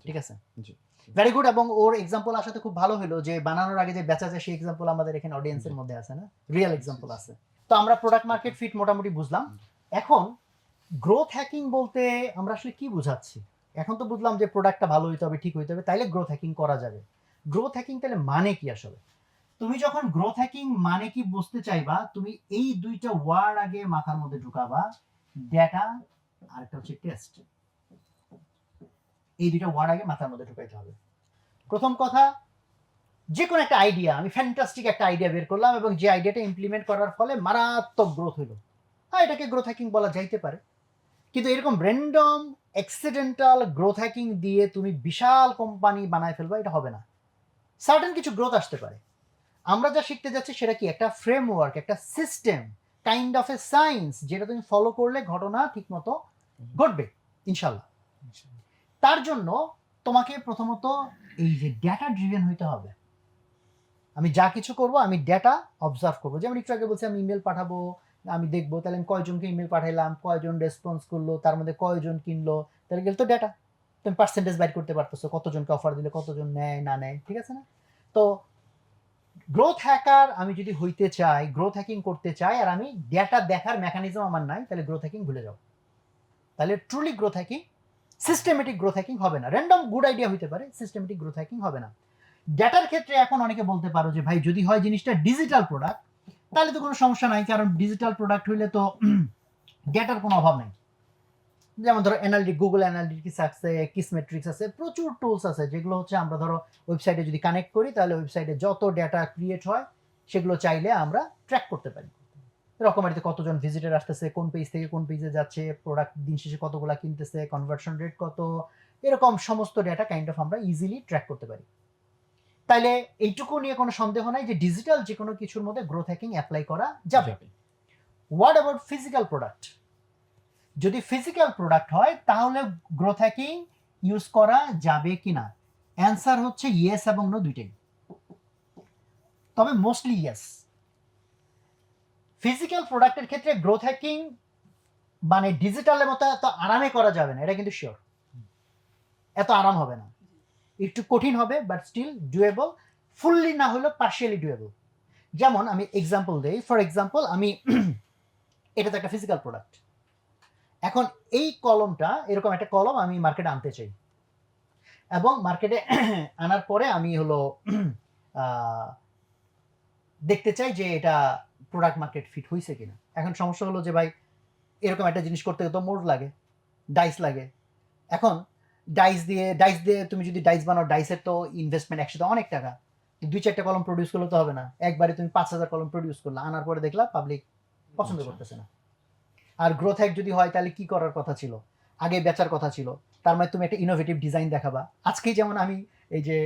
ঠিক আছে, জি ভেরি গুড। এবং ওর এক্সাম্পল আসাতে খুব ভালো হলো যে বানানোর আগে যে বেচা যায় সেই এক্সাম্পল আমাদের এখানে অডিয়েন্সের মধ্যে আছে না, রিয়েল এক্সাম্পল আছে। তো আমরা প্রোডাক্ট মার্কেট ফিট মোটামুটি বুঝলাম। এখন গ্রোথ হ্যাকিং বলতে আমরা আসলে কি বোঝাচ্ছি? এখন তো বুঝলাম যে প্রোডাক্টটা ভালো হইতে হবে, ঠিক হইতে হবে, তাইলে গ্রোথ হ্যাকিং করা যাবে। গ্রোথ হ্যাকিং তাহলে মানে কি আসলে? তুমি যখন গ্রোথ হ্যাকিং মানে কি বুঝতে চাইবা, তুমি এই দুইটা ওয়ার্ড আগে মাথার মধ্যে ঢুকাবা, ডেটা আর একটা হচ্ছে টেস্ট। এই দুইটা ওয়ার্ড আগে মাথার মধ্যে ঢুকাইতে হবে। প্রথম কথা, যে কোনো একটা আইডিয়া, আমি ফ্যান্টাস্টিক একটা আইডিয়া বের করলাম এবং যে আইডিয়াটা ইমপ্লিমেন্ট করার ফলে মারাত্মক গ্রোথ হইলো, হ্যাঁ এটাকে গ্রোথ হ্যাকিং বলা যাইতে পারে। কিন্তু এরকম র্যান্ডম অ্যাক্সিডেন্টাল গ্রোথ হ্যাকিং দিয়ে তুমি বিশাল কোম্পানি বানায় ফেলবা, এটা হবে না। সার্টেন কিছু গ্রোথ আসতে পারে। আমরা যা শিখতে যাচ্ছি সেটা কি? একটা ফ্রেমওয়ার্ক, একটা system, kind of a science, যেটা তুমি ফলো করলে ঘটনা ঠিকমতো ঘটবে ইনশাল্লাহ। তার জন্য তোমাকে প্রথমত এই যে ডেটা ড্রিভেন হইতে হবে। আমি যা কিছু করব আমি ডেটা অবজার্ভ করবো। যেমন একটু আগে বলছি আমি ইমেল পাঠাবো, আমি দেখবো তাহলে আমি কয়জনকে ইমেল পাঠাইলাম, কয়জন রেসপন্স করলো, তার মধ্যে কয়জন কিনলো, তাহলে গেলে তো ডেটা। তুমি পার্সেন্টেজ বাইর করতে পারতেছো, কতজনকে অফার দিলে কতজন নেয় না নেয়, ঠিক আছে না? তো গ্রোথ হ্যাকার আমি যদি হইতে চাই, গ্রোথ হ্যাকিং করতে চাই, আর আমি ডেটা দেখার মেকানিজম আমার নাই, তাহলে গ্রোথ হ্যাকিং ভুলে যাও। তাহলে truly growth hacking, systematic growth hacking হবে না। র্যান্ডম গুড আইডিয়া হইতে পারে, সিস্টেমেটিক গ্রোথ হ্যাকিং হবে না। ডেটার ক্ষেত্রে এখন অনেকে বলতে পারো যে ভাই যদি হয় জিনিসটা ডিজিটাল প্রোডাক্ট তাহলে তো কোনো সমস্যা নাই, কারণ ডিজিটাল প্রোডাক্ট হইলে তো ডেটার কোনো অভাব নাই। যেমন ধরো অ্যানালিটিক, গুগল অ্যানালিটিক্স আছে, কিসমেট্রিক্স আছে, প্রচুর টুলস আছে যেগুলো হচ্ছে আমরা ধরো ওয়েবসাইটে যদি কানেক্ট করি তাহলে ওয়েবসাইটে যত ডেটা ক্রিয়েট হয় সেগুলো চাইলে আমরা ট্র্যাক করতে পারি। রকমারিতে কতজন ভিজিটর আসতেছে, কোন পেজ থেকে কোন পেজে যাচ্ছে, প্রোডাক্ট দিন শেষে কতগুলা কিনতেছে, কনভার্সন রেট কত, এরকম সমস্ত ডেটা কাইন্ড অফ আমরা ইজিলি ট্র্যাক করতে পারি। তাইলে এইটুকু নিয়ে কোনো সন্দেহ নাই যে ডিজিটাল যে কোনো কিছুর মধ্যে গ্রোথ হ্যাকিং অ্যাপ্লাই করা যাবে। What about physical product? যদি ফিজিক্যাল প্রোডাক্ট হয় তাহলে গ্রোথ হ্যাকিং ইউজ করা যাবে কিনা? অ্যান্সার হচ্ছে ইয়েস এবং নো দুইটাই, তবে মোস্টলি ইয়েস। ফিজিক্যাল প্রোডাক্টের ক্ষেত্রে গ্রোথ হ্যাকিং মানে ডিজিটালের মতো এত আরামে করা যাবে না, এটা কিন্তু শিওর। এত আরাম হবে না, একটু কঠিন হবে, বাট স্টিল ডুয়েবল, ফুললি না হলেও পার্শিয়ালি ডুয়েবল। যেমন আমি এক্সাম্পল দেই, ফর এক্সাম্পল আমি এটা তো একটা ফিজিক্যাল প্রোডাক্ট। এখন এই কলমটা, এরকম একটা কলম আমি মার্কেটে আনতে চাই, এবং মার্কেটে আনার পরে আমি হলো দেখতে চাই যে এটা প্রোডাক্ট মার্কেট ফিট হয়েছে কিনা। এখন সমস্যা হলো যে ভাই এরকম একটা জিনিস করতে তো মোড লাগে, ডাইস লাগে। এখন ডাইস দিয়ে তুমি যদি ডাইস বানাও, ডাইসের তো ইনভেস্টমেন্ট একসাথে অনেক টাকা। 2-4টা কলম প্রডিউস করলে তো হবে না, একবারে তুমি 5,000 কলম প্রডিউস করলে, আনার পরে দেখলা পাবলিক পছন্দ করতেছে না। আর গ্রোথ হ্যাক যদি হয় তাহলে কি করার কথা ছিল? আগে বেচার কথা ছিল, তার মানে তুমি একটা ইনোভেটিভ ডিজাইন দেখাবা। আজকেই যেমন আমি এই যে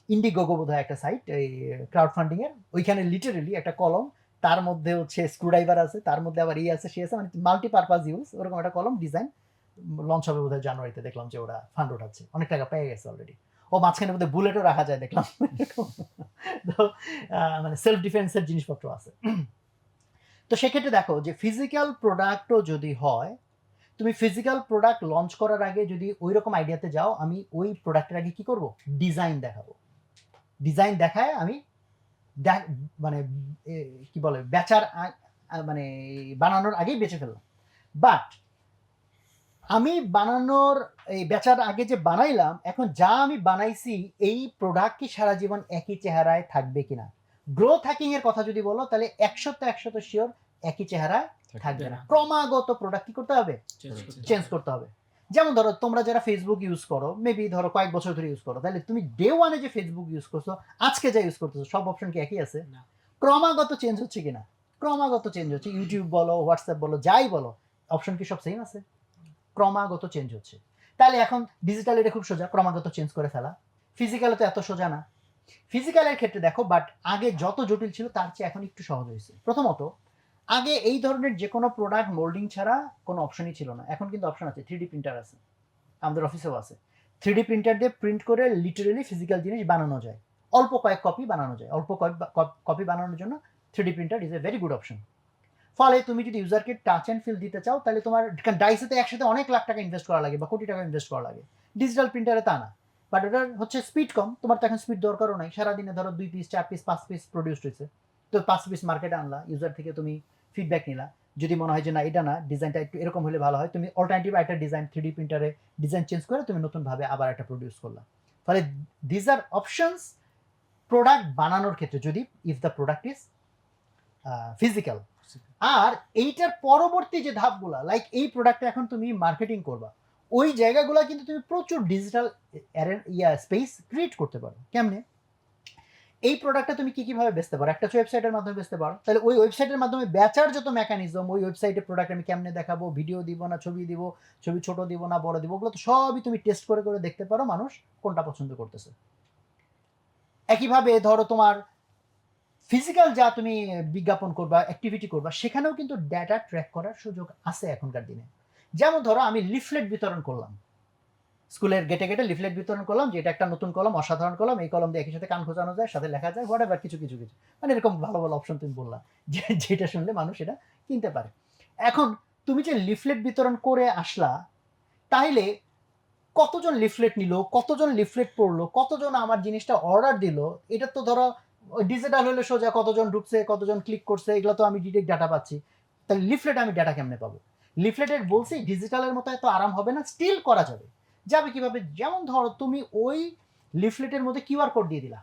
ইন্ডিগোগো বোধহয় একটা সাইট, এই ক্রাউড ফান্ডিং এর, ওইখানে লিটারেলি একটা কলম, তার মধ্যে হচ্ছে স্ক্রুড্রাইভার আছে, তার মধ্যে আবার আছে, সে আছে, মানে মাল্টিপারপাস ইউজ, ওরকম একটা কলম ডিজাইন লঞ্চ হবে বোধহয় জানুয়ারিতে। দেখলাম যে ওরা ফান্ড উঠাচ্ছে, অনেক টাকা পেয়ে গেছে অলরেডি। ও মাঝখানে বোধহয় বুলেটও রাখা যায় দেখলাম। তো মানে সেলফ ডিফেন্সের জিনিসপত্র আছে। তো সেক্ষেত্রে দেখো যে ফিজিক্যাল প্রোডাক্টও যদি হয়, তুমি ফিজিক্যাল প্রোডাক্ট লঞ্চ করার আগে যদি ওই রকম আইডিয়াতে যাও, আমি ওই প্রোডাক্টের আগে কি করব? ডিজাইন দেখাবো। ডিজাইন দেখায় আমি মানে কি বলে বেচার মানে বানানোর আগেই বেচে ফেললাম। বাট আমি বানানোর এই বেচার আগে যে বানাইলাম, এখন যা আমি বানাইছি এই প্রোডাক্ট কি সারা জীবন একই চেহারায় থাকবে কিনা? গ্রোথ হ্যাকিং এর কথা যদি বলো তাহলে 100% শিওর একই চেহারায় থাকবে না। ক্রমাগত প্রোডাক্ট কি করতে হবে? চেঞ্জ করতে হবে। যেমন ধরো তোমরা যারা ফেসবুক ইউজ করো, মেবি ধরো কয়েক বছর ধরে ইউজ করো, তাহলে তুমি ডে ওয়ানে যে ফেসবুক ইউজ করছো, আজকে যা ইউজ করতেছো, সব অপশন কি একই আছে? ক্রমাগত চেঞ্জ হচ্ছে কিনা? ক্রমাগত চেঞ্জ হচ্ছে। ইউটিউব বলো, হোয়াটসঅ্যাপ বলো, যাই বলো, অপশন কি সব সেম আছে? ক্রমাগত চেঞ্জ হচ্ছে। তাহলে এখন ডিজিটাল এটা খুব সোজা, ক্রমাগত চেঞ্জ করে ফেলা। ফিজিক্যালে তো এত সোজা না। ফিজিক্যালের ক্ষেত্রে দেখো, বাট আগে যত জটিল ছিল তার চেয়ে এখন একটু সহজ হয়েছে। প্রথমত, আগে এই ধরনের যে কোনো প্রোডাক্ট মোল্ডিং ছাড়া কোনো অপশনই ছিল না। এখন কিন্তু অপশন আছে, 3D প্রিন্টার আছে, আমাদের অফিসেও আছে। 3D প্রিন্টার দিয়ে প্রিন্ট করে লিটারেলি ফিজিক্যাল জিনিস বানানো যায়, অল্প কয়েক কপি বানানো যায়। অল্প কপি বানানোর জন্য 3D printer is a very good option. ফলে তুমি যদি ইউজারকে টাচ অ্যান্ড ফিল দিতে চাও, তাহলে তোমার ডাইসেতে একসাথে অনেক লাখ টাকা ইনভেস্ট করা লাগে বা কোটি টাকা ইনভেস্ট করা লাগে। ডিজিটাল প্রিন্টারে তা না, বাট ওটার হচ্ছে স্পিড কম। তোমার তো এখন স্পিড দরকারও নাই। সারাদিনে ধরো 2 পিস 4 পিস 5 পিস প্রডিউস হয়েছে, তো 5 পিস মার্কেটে আনলা, ইউজার থেকে তুমি ফিডব্যাক নিলা। যদি মনে হয় যে না এটা না, ডিজাইনটা একটু এরকম হলে ভালো হয়, তুমি অল্টারনেটিভ একটা ডিজাইন 3D প্রিন্টারে ডিজাইন চেঞ্জ করে তুমি নতুনভাবে আবার একটা প্রডিউস করলা। ফলে দিজ আর অপশনস প্রোডাক্ট বানানোর ক্ষেত্রে, যদি if the product is physical. আর এইটার পরবর্তী যে ধাপগুলা, লাইক এই প্রোডাক্টটা এখন তুমি মার্কেটিং করবা, ওই জায়গাগুলো কিন্তু তুমি প্রচুর ডিজিটাল স্পেস ক্রিয়েট করতে পারো। কেমনে? এই প্রোডাক্টটা তুমি কিভাবে বেচতে পারো? একটা ওয়েবসাইটের মাধ্যমে বেচতে পারো। তাহলে ওই ওয়েবসাইটের মাধ্যমে বেচার যত মেকানিজম, ওই ওয়েবসাইটে প্রোডাক্ট আমি কেমনে দেখাবো, ভিডিও দিব না ছবি দিব, ছবি ছোট দিব না বড় দিব, ওগুলো তো সবই তুমি টেস্ট করে করে দেখতে পারো মানুষ কোনটা পছন্দ করতেছে। একইভাবে ধরো তোমার ফিজিক্যাল যা তুমি বিজ্ঞাপন করবা, অ্যাক্টিভিটি করবা, সেখানেও কিন্তু ডেটা ট্র্যাক করার সুযোগ আছে এখনকার দিনে। যেমন ধরো আমি লিফলেট বিতরণ করলাম, স্কুলের গেটে গেটে লিফলেট বিতরণ করলাম যে এটা একটা নতুন কলম, অসাধারণ কলম, এই কলম দিয়ে একই সাথে কান খোঁচানো যায়, সাথে লেখা যায়, হোয়াট এভার, কিছু কিছু কিছু মানে এরকম ভালো ভালো অপশন তুমি বললা যে যেটা শুনলে মানুষ এটা কিনতে পারে। এখন তুমি যে লিফলেট বিতরণ করে আসলা, তাইলে কতজন লিফলেট নিল, কতজন লিফলেট পড়লো, কতজন আমার জিনিসটা অর্ডার দিল, এটা তো ধরো ডিজিটাল হলে সোজা কতজন ঢুকছে, কতজন ক্লিক করছে, এগুলো তো আমি ডিরেক্ট ডাটা পাচ্ছি। তাহলে লিফলেট আমি ডাটা কেমনে পাবো? লিফলেটের বলছি ডিজিটালের মতো এত আরাম হবে না, স্টিল করা যাবে। যাবে কিভাবে? যেমন ধরো তুমি ওই লিফলেটের মধ্যে কিউআর কোড দিয়ে দিলা,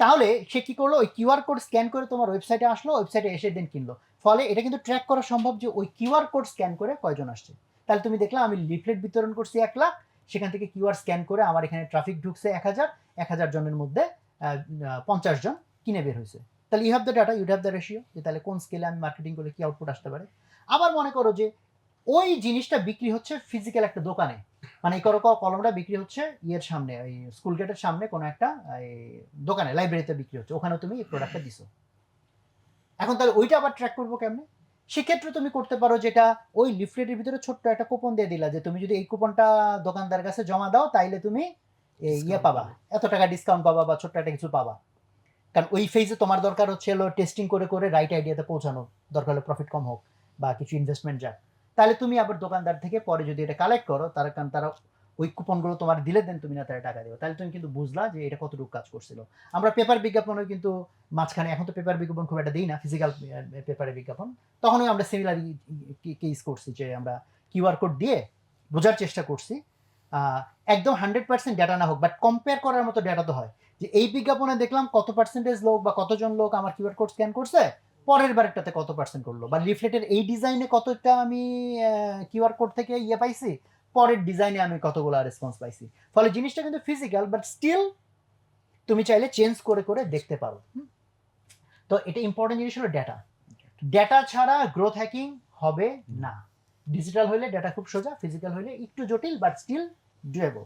তাহলে সে কি করলো, ওই কিউআর কোড স্ক্যান করে তোমার ওয়েবসাইটে আসলো, ওয়েবসাইটে এসে দেন কিনলো। ফলে এটা কিন্তু ট্র্যাক করা সম্ভব যে ওই কিউআর কোড স্ক্যান করে কয়জন আসছে। তাহলে তুমি দেখলা আমি লিফলেট বিতরণ করছি 1 লাখ, সেখান থেকে কিউআর স্ক্যান করে আমার এখানে ট্রাফিক ঢুকছে 1000, 1000 জনের মধ্যে 50 জন কিনে বের হয়েছে। তাহলে you have the data, you have the ratio, যে তাহলে কোন স্কেলে আমি মার্কেটিং করলে কি আউটপুট আসতে পারে। আবার মনে করো যে ওই জিনিসটা বিক্রি হচ্ছে ফিজিক্যাল একটা দোকানে, মানে এই কলমটা বিক্রি হচ্ছে ইয়ের সামনে, ওই স্কুল গেটের সামনে কোনো একটা দোকানে, লাইব্রেরিতে বিক্রি হচ্ছে, ওখানে তুমি এই প্রোডাক্টটা দিছো। এখন তাহলে ওইটা আবার ট্র্যাক করবো কেমনে? সেক্ষেত্রে তুমি করতে পারো যেটা, ওই লিফলেটের ভিতরে ছোট্ট একটা কুপন দিয়ে দিলা যে তুমি যদি এই কুপনটা দোকানদার কাছে জমা দাও, তাইলে তুমি ইয়ে পাবা, এত টাকা ডিসকাউন্ট পাবা বা ছোট্ট একটা কিছু পাবা। কারণ ওই ফেজে তোমার দরকার হচ্ছে হলো টেস্টিং করে করে রাইট আইডিয়াতে পৌঁছানো, দরকার হলে প্রফিট কম হোক বা কিছু ইনভেস্টমেন্ট যাক। তাহলে তুমি আবার দোকানদার থেকে পরে যদি এটা কালেক্ট করো, কারণ তারা ওই কুপনগুলো তোমার দিলে দেন, তুমি না তারা টাকা দেবো, তাহলে তুমি কিন্তু বুঝলা যে এটা কতটুকু কাজ করছিল। আমরা পেপার বিজ্ঞাপনও কিন্তু মাঝখানে, এখন তো পেপার বিজ্ঞাপন খুব একটা দিই না, ফিজিক্যাল পেপারের বিজ্ঞাপন, তখনই আমরা সিমিলার কেস করছি যে আমরা কিউআর কোড দিয়ে বোঝার চেষ্টা করছি। একদম 100% ডেটা না হোক, বাট কম্পেয়ার করার মতো ডেটা তো হয়, যে এই বিজ্ঞাপনে দেখলাম কত পার্সেন্টেজ লোক বা কতজন লোক আমার কিউআর কোড স্ক্যান করছে, পরের বারেরটাতে কত পার্সেন্ট করলো, বা লিফলেটের এই ডিজাইনে কতটা আমি কিউআর কোড থেকে ইয়ে পাইছি, পরের ডিজাইনে আমি কতগুলো রেসপন্স পাইছি। ফলে জিনিসটা কিন্তু ফিজিক্যাল, বাট স্টিল তুমি চাইলে চেঞ্জ করে করে দেখতে পারো। তো এটা ইম্পর্টেন্ট জিনিস হলো ডেটা। ডেটা ছাড়া গ্রোথ হ্যাকিং হবে না। ডিজিটাল হলে ডেটা খুব সোজা, ফিজিক্যাল হলে একটু জটিল, বাট স্টিল ডুয়েবল।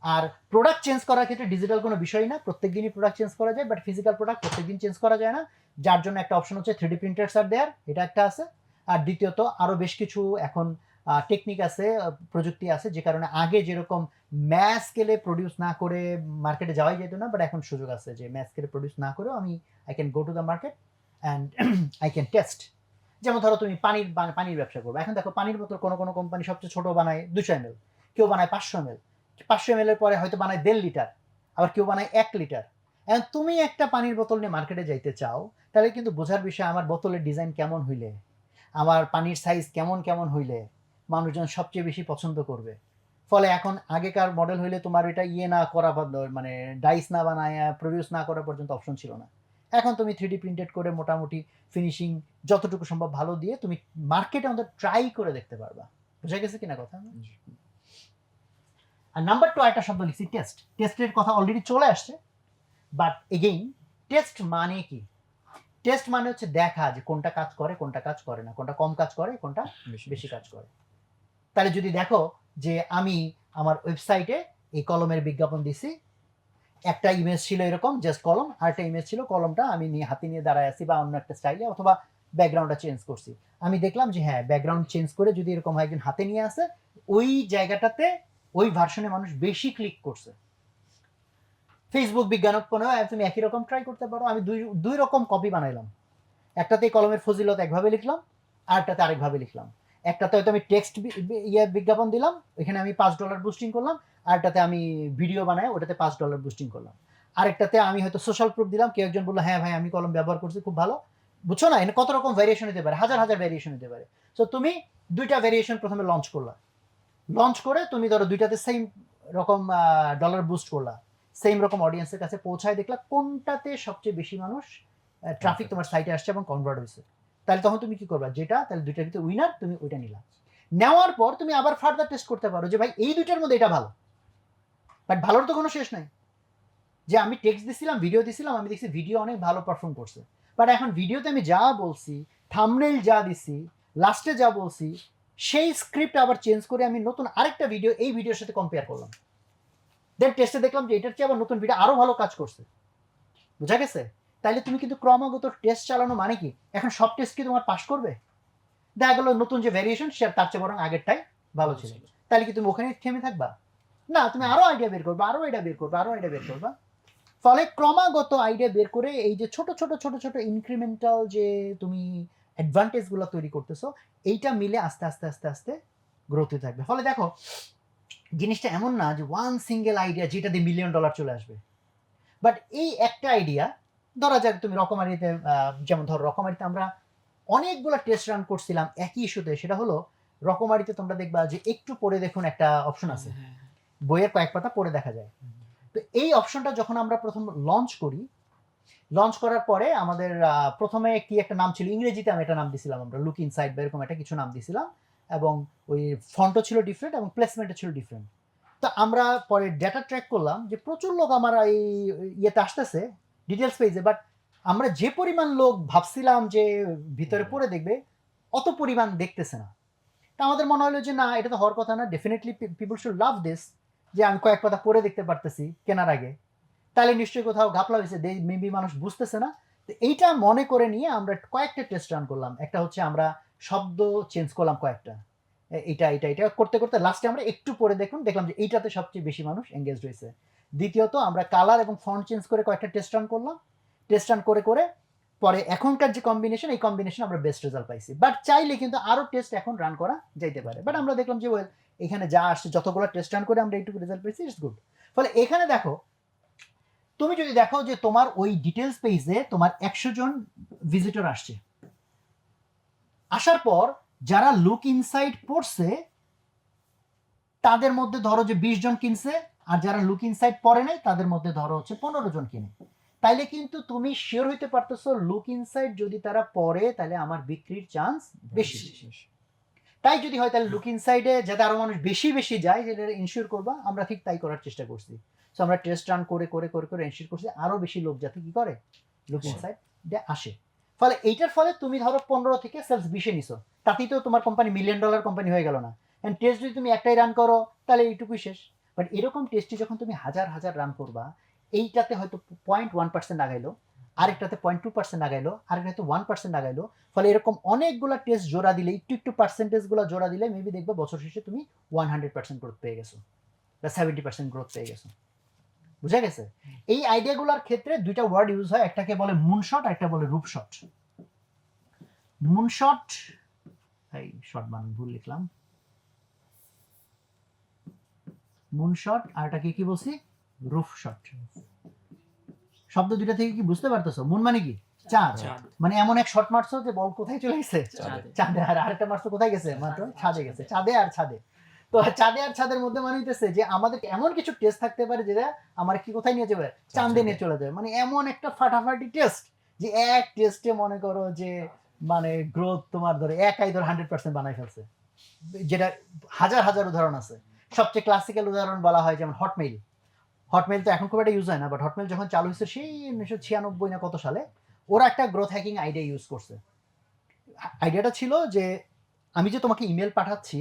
আর প্রোডাক্ট চেঞ্জ করার ক্ষেত্রে ডিজিটাল কোনো বিষয় না, প্রত্যেক দিনই প্রোডাক্ট চেঞ্জ করা যায়, বাট ফিজিক্যাল প্রোডাক্ট প্রত্যেক দিন চেঞ্জ করা যায় না। যার জন্য একটা অপশন হচ্ছে 3D প্রিন্টার্স আর দেয়ার, এটা একটা আছে। আর দ্বিতীয়ত আরও বেশ কিছু এখন টেকনিক আছে, প্রযুক্তি আছে, যে কারণে আগে যেরকম ম্যাস স্কেলে প্রডিউস না করে মার্কেটে যাওয়াই যেত না, বাট এখন সুযোগ আছে যে ম্যাস স্কেলে প্রডিউস না করেও আমি I can go to the market and I can test. যেমন ধরো তুমি পানির ব্যবসা করবে, এখন দেখো পানির বোতল কোনো কোনো কোম্পানি সবচেয়ে ছোট বানায় 200 ml, কেউ বানায় 500 ml, 500 ml এর পরে হয়তো বানায় 1.5 লিটার, আবার কেউ বানায় 1 লিটার। এখন তুমি একটা পানির বোতল নিয়ে মার্কেটে যাইতে চাও, তাহলে কিন্তু বোঝার বিষয় আমার বোতলের ডিজাইন কেমন হইলে, আমার পানির সাইজ কেমন কেমন হইলে মানুষজন সবচেয়ে বেশি পছন্দ করবে। ফলে এখন আগেকার মডেল হইলে তোমার এটা ইয়ে না করা, মানে ডাইস না বানায় প্রডিউস না করা পর্যন্ত অপশন ছিল না। এখন তুমি 3D প্রিন্টেড করে মোটামুটি ফিনিশিং যতটুকু সম্ভব ভালো দিয়ে তুমি মার্কেটে আমাদের ট্রাই করে দেখতে পারবা। বুঝা গেছে কিনা কথা? আর নাম্বার 2 একটা শব্দ লিখছি, টেস্ট। টেস্টের কথা অলরেডি চলে আসছে, বাট এগেইন টেস্ট মানে কি? টেস্ট মানে হচ্ছে দেখা যে কোনটা কাজ করে, কোনটা কাজ করে না, কোনটা কম কাজ করে, কোনটা বেশি কাজ করে। তাহলে যদি দেখো যে আমি আমার ওয়েবসাইটে এই কলমের বিজ্ঞাপন দিছি, একটা ইমেজ ছিল এরকম জাস্ট কলম, আর একটা ইমেজ ছিল কলমটা আমি নিয়ে হাতে নিয়ে দাঁড়ায় আছি বা অন্য একটা স্টাইলে, অথবা ব্যাকগ্রাউন্ডটা চেঞ্জ করছি। আমি দেখলাম যে হ্যাঁ, ব্যাকগ্রাউন্ড চেঞ্জ করে যদি এরকম হয় একজন হাতে নিয়ে আসে, ওই জায়গাটাতে ওই ভার্সনে মানুষ বেশি ক্লিক করছে। ফেসবুক বিজ্ঞাপনেও তুমি একই রকম ট্রাই করতে পারো। আমি দুই রকম কপি বানাইলাম, একটাতে কলমের ফজিলত একভাবে লিখলাম, আরটাতে আরেকভাবে লিখলাম। একটাতে হয়তো আমি টেক্সট বিজ্ঞাপন দিলাম, এখানে আমি $5 বুস্টিং করলাম, আরটাতে আমি ভিডিও বানাই, ওটাতে $5 বুস্টিং করলাম। আরেকটাতে আমি হয়তো সোশ্যাল প্রুফ দিলাম, কেউ একজন বললো হ্যাঁ ভাই আমি কলম ব্যবহার করছি খুব ভালো। বুঝছো না, এখানে কত রকম ভ্যারিয়েশন হতে পারে, হাজার হাজার ভ্যারিয়েশন হতে পারে। সো তুমি দুইটা ভ্যারিয়েশন প্রথমে লঞ্চ করলা, লঞ্চ করে তুমি ধরো দুইটাতে সেম রকম ডলার বুস্ট করলা, সেম রকম অডিয়েন্সের কাছে পৌঁছায়, দেখলা কোনটাতে সবচেয়ে বেশি মানুষ ট্রাফিক তোমার সাইটে আসছে এবং কনভার্ট হয়েছে। তাহলে তখন তুমি কি করবা, যেটা তাহলে দুইটার ভিতরে উইনার, তুমি ওইটা নিলা। নেওয়ার পর তুমি আবার ফার্দার টেস্ট করতে পারো যে ভাই এই দুইটার মধ্যে এটা ভালো। বাট ভালোর তো কোনো শেষ নাই, যে আমি টেক্সট দিছিলাম, ভিডিও দিছিলাম, আমি দেখছি ভিডিও অনেক ভালো পারফর্ম করছে, বাট এখন ভিডিওতে আমি যা বলছি, থাম্বনেইল যা দিছি, লাস্টে যা বলছি, সেই স্ক্রিপ্ট আবার চেঞ্জ করে আমি নতুন আরেকটা ভিডিও এই ভিডিওর সাথে কম্পেয়ার করলাম, দেন টেস্টে দেখলাম যে এটার চেয়ে আবার নতুন ভিডিও আরো ভালো কাজ করছে। বুঝা গেছে? তাইলে তুমি কিন্তু ক্রমাগত টেস্ট চালানো মানে কি, এখন সব টেস্ট কি তোমার পাস করবে? দেখা গেলো নতুন যে ভ্যারিয়েশন সে তার চেয়ে বরং আগেরটাই ভালো ছিল, তাহলে কি তুমি ওখানে থেমে থাকবা? না, তুমি আরো আইডিয়া বের করবা, আরো এটা বের করবা, আরো এটা বের করবা। ফলে ক্রমাগত আইডিয়া বের করে এই যে ছোট ছোট ছোট ছোট ইনক্রিমেন্টাল যে তুমি অ্যাডভান্টেজ গুলো তৈরি করতেছো, এইটা মিলে আস্তে আস্তে আস্তে আস্তে গ্রোথ হতে থাকবে। ফলে দেখো জিনিসটা এমন না যে ওয়ান সিঙ্গেল আইডিয়া যেটা দিয়ে $1,000,000 চলে আসবে, বাট এই একটা আইডিয়া, ধরা যাক তুমি রকমারিতে, যেমন ধর রকমারিতে আমরা অনেকগুলো টেস্ট রান করছিলাম একই ইস্যুতে, সেটা হলো রকমারিতে তোমরা দেখবা যে একটু পরে দেখুন একটা অপশন আছে, বইয়ের কয়েক পাতা পড়ে দেখা যায়। তো এই অপশনটা যখন আমরা প্রথম লঞ্চ করি, লঞ্চ করার পরে আমাদের প্রথমে কি একটা নাম ছিল, ইংরেজিতে আমি একটা নাম দিছিলাম, আমরা লুক ইনসাইড বা এরকম একটা কিছু নাম দিছিলাম, এবং ওই ফন্টও ছিল ডিফারেন্ট এবং প্লেসমেন্টও ছিল ডিফারেন্ট। তো আমরা পরে ডেটা ট্র্যাক করলাম যে প্রচুর লোক আমার এই ইয়েতে আসতেছে ডিটেলস পেজে, বাট আমরা যে পরিমাণ লোক ভাবছিলাম যে ভিতরে পড়ে দেখবে, অত পরিমাণ দেখতেছে না। তা আমাদের মনে হলো যে না, এটা তো হওয়ার কথা না, definitely people should love this, যে আমি কয়েক পাতা পড়ে দেখতে পারতেছি কেনার আগে, তাহলে নিশ্চয়ই কোথাও ঘাপলা হয়েছে, মেবি মানুষ বুঝতেছে না। তো এইটা মনে করে নিয়ে আমরা কয়েকটা টেস্ট রান করলাম। একটা হচ্ছে আমরা শব্দ চেঞ্জ করলাম কয়েকটা, এটা এটা এটা করতে করতে লাস্টে আমরা একটু পরে দেখলাম যে এইটাতে সবচেয়ে বেশি মানুষ এঙ্গেজড হয়েছে। দ্বিতীয়ত আমরা কালার এবং ফন্ট চেঞ্জ করে কয়েকটা টেস্ট রান করলাম, টেস্ট রান করে করে পরে এখনকার যে কম্বিনেশন, এই কম্বিনেশন আমরা বেস্ট রেজাল্ট পাইছি। বাট চাইলে কিন্তু আরো টেস্ট এখন রান করা যাইতে পারে, বাট আমরা দেখলাম যে ওয়েল, এখানে যা আসছে যতগুলো টেস্ট রান করে আমরা এইটুকু রেজাল্ট পেয়েছি, ইটস গুড। ফলে এখানে দেখো, তুমি যদি দেখো যে তোমার ওই ডিটেলস পেজে তোমার 100 জন ভিজিটর আসছে, আসার পর যারা লুক ইনসাইড পড়ছে তাদের মধ্যে ধরো যে 20 জন কিনছে, আর যারা লুক ইনসাইড পড়ে নাই তাদের মধ্যে ধরো হচ্ছে 15 জন কিনে, তাইলে কিন্তু তুমি শিওর হইতে পারতেছো লুক ইনসাইড যদি তারা পড়ে তাহলে আমার বিক্রির চান্স বেশি। তাই যদি হয় তাহলে লুক ইনসাইডে যাতে আরো মানুষ বেশি বেশি যায়, যেটা ইনশিওর করবা, আমরা ঠিক তাই করার চেষ্টা করছি। সো আমরা টেস্ট রান করে করে করে করে ইনশিওর করছি আরো বেশি লোক যাতে কি করে, লুক ইনসাইড আসে। ফলে এইটার ফলে তুমি ধরো 15 থেকে সেলস 20 নিছো, তাতেই তো তোমার কোম্পানি $1,000,000 কোম্পানি হয়ে গেল না। এন্ড টেস্ট যদি তুমি একটাই রান করো তাহলে এইটুকুই শেষ। বাট এরকম টেস্টে যখন তুমি হাজার হাজার রান করবা, এইটাতে হয়তো 0.1% আগাইলো, আরেকটাতে 0.2% আগাইলো, আরেকটাতে 1% আগাইলো, ফলে এরকম অনেকগুলো টেস্ট জোড়া দিলে, একটু একটু পার্সেন্টেজ গুলো জোড়া দিলে মেবি দেখবে বছর শেষে তুমি 100% গ্রোথ পেয়ে গেছো বা 70% গ্রোথ পেয়ে গেছো। বুঝা গেছে? এই আইডিয়াগুলোর ক্ষেত্রে দুইটা ওয়ার্ড ইউজ হয়, একটাকে বলে মুনশট আর একটা বলে রূপশট। মুনশট, এই শর্ট বানান ভুল লিখলাম, মুনশট আর এটাকে কি বলছি, রূপশট। শব্দ দুইটা থেকে কি বুঝতে পারতেছো? মুন মানে কি? চাঁদ। মানে এমন এক শট মারছো যে বল কোথায় চলে গেছে? চাঁদে। আর আরেকটা মারছো কোথায় গেছে? মাত্র ছাদে গেছে। চাঁদে আর ছাদে। তো চাঁদে আর ছাদের মধ্যে মানে হইতেছে যে আমাদের এমন কিছু টেস্ট থাকতে পারে যেটা আমার কি কোথায় নিয়ে যাবে, চাঁদে নিয়ে চলে যাবে। মানে এমন একটা ফাটাফাটি টেস্ট যে এক টেস্টে মনে করো যে মানে গ্রোথ তোমার ধরে একাই ধর 100% বানাই ফেলছে, যেটা হাজার হাজার উদাহরণ আছে। সবচেয়ে ক্লাসিক্যাল উদাহরণ বলা হয় যেমন হটমেইল। হটমেইল তো এখন খুব একটা ইউজ হয় না, বাট হটমেইল যখন চালু হয়েছে সেই 1996 না কত সালে, ওরা একটা গ্রোথ হ্যাকিং আইডিয়া ইউজ করছে। আইডিয়াটা ছিল যে আমি যে তোমাকে ইমেল পাঠাচ্ছি,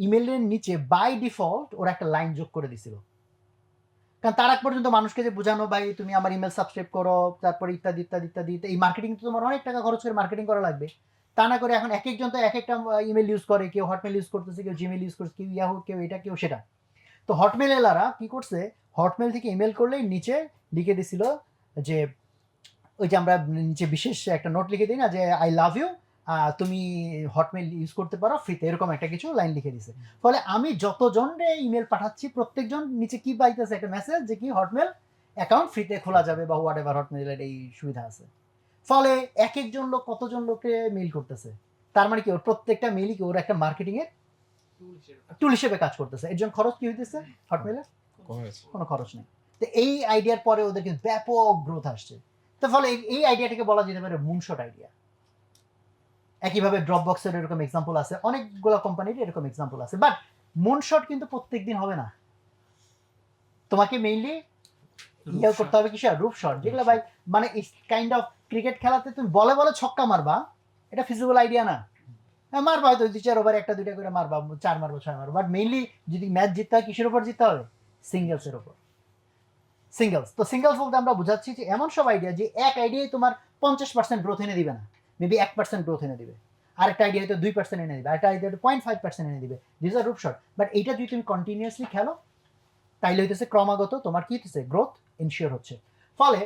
ইমেলের নিচে বাই ডিফল্ট ওরা একটা লাইন যোগ করে দিছিল কারণ তার আগ পর্যন্ত মানুষকে যে বোঝানো ভাই তুমি আমার ইমেল সাবস্ক্রাইব করো, তারপরে ইত্যাদি ইত্যাদি ইত্যাদি, এই মার্কেটিং তো তোমার অনেক টাকা খরচ করে মার্কেটিং করা লাগবে। তা না করে এখন এক একজন তো এক একটা ইমেল ইউজ করে, কেউ হটমেল ইউজ করতেছে, কেউ জিমেল ইউজ করছে, কেউ ইয়াহু, কেউ এটা কেউ সেটা। তো হটমেল এলারা কি করছে, হটমেল থেকে ইমেল করলেই নিচে লিখে দিছিল যে ওই যে আমরা নিচে বিশেষ একটা নোট লিখে দিই না যে আই লাভ ইউ, তুমি হটমেল ইউজ করতে পারো ফ্রিতে, এরকম একটা কিছু লাইন লিখে দিছে। ফলে আমি যতজনরে ইমেল পাঠাচ্ছি প্রত্যেকজন নিচে কি পাইতেছে, একটা মেসেজ যে কি হটমেল অ্যাকাউন্ট ফ্রিতে খোলা যাবে বা হোয়াট এভার হটমেলের এই সুবিধা আছে। ফলে এক একজন লোক কতজন লোককে মেইল করতেছে, তার মানে কি ওর প্রত্যেকটা মেইলই কি ওর একটা মার্কেটিং এর টুল হিসেবে কাজ করতেছে। এর জন্য খরচ কি হইতেছে হটমেলের? কোনো খরচ নেই। তো এই আইডিয়ার পরে ওদের কিন্তু ব্যাপক গ্রোথ আসছে। তো ফলে এই আইডিয়াটাকে বলা যেতে পারে মুনশট আইডিয়া। একইভাবে ড্রপবক্সের এরকম এক্সাম্পল আছে, অনেকগুলো কোম্পানির এরকম এক্সাম্পল আছে। বাট মুনশট কিন্তু প্রত্যেকদিন হবে না, তোমাকে মেইনলি ইয়ে করতে হবে কিসে, রুফ শট, যেগুলো ভাই মানে কাইন্ড অফ ক্রিকেট খেলাতে তুমি বলে বলে ছক্কা মারবা, এটা ফিজিবল আইডিয়া না। হ্যাঁ মারবা হয়তো 2-4 ওভার একটা দুইটা করে মারবা, 4 মারবো 6 মারবো, বাট মেইনলি যদি ম্যাচ জিততে হয় কিসের উপর জিততে হবে, সিঙ্গেলসের উপর। সিঙ্গেলস তো সিঙ্গেলস বলতে আমরা বুঝাচ্ছি যে এমন সব আইডিয়া যে এক আইডিয়াই তোমার 50% গ্রোথ এনে দিবে না, মেবি 1% গ্রোথ এনে দিবে, আরেকটা আইডিয়া হয়তো 2% এনে দিবে, আরেকটা আইডিয়া 0.5% এনে দিবে, this are root shot. But এইটা যদি তুমি কন্টিনিউয়াসলি খেলো তাইলে হইতেছে ক্রমাগত তোমার কি হচ্ছে, গ্রোথ ইনশিওর হচ্ছে। ফলে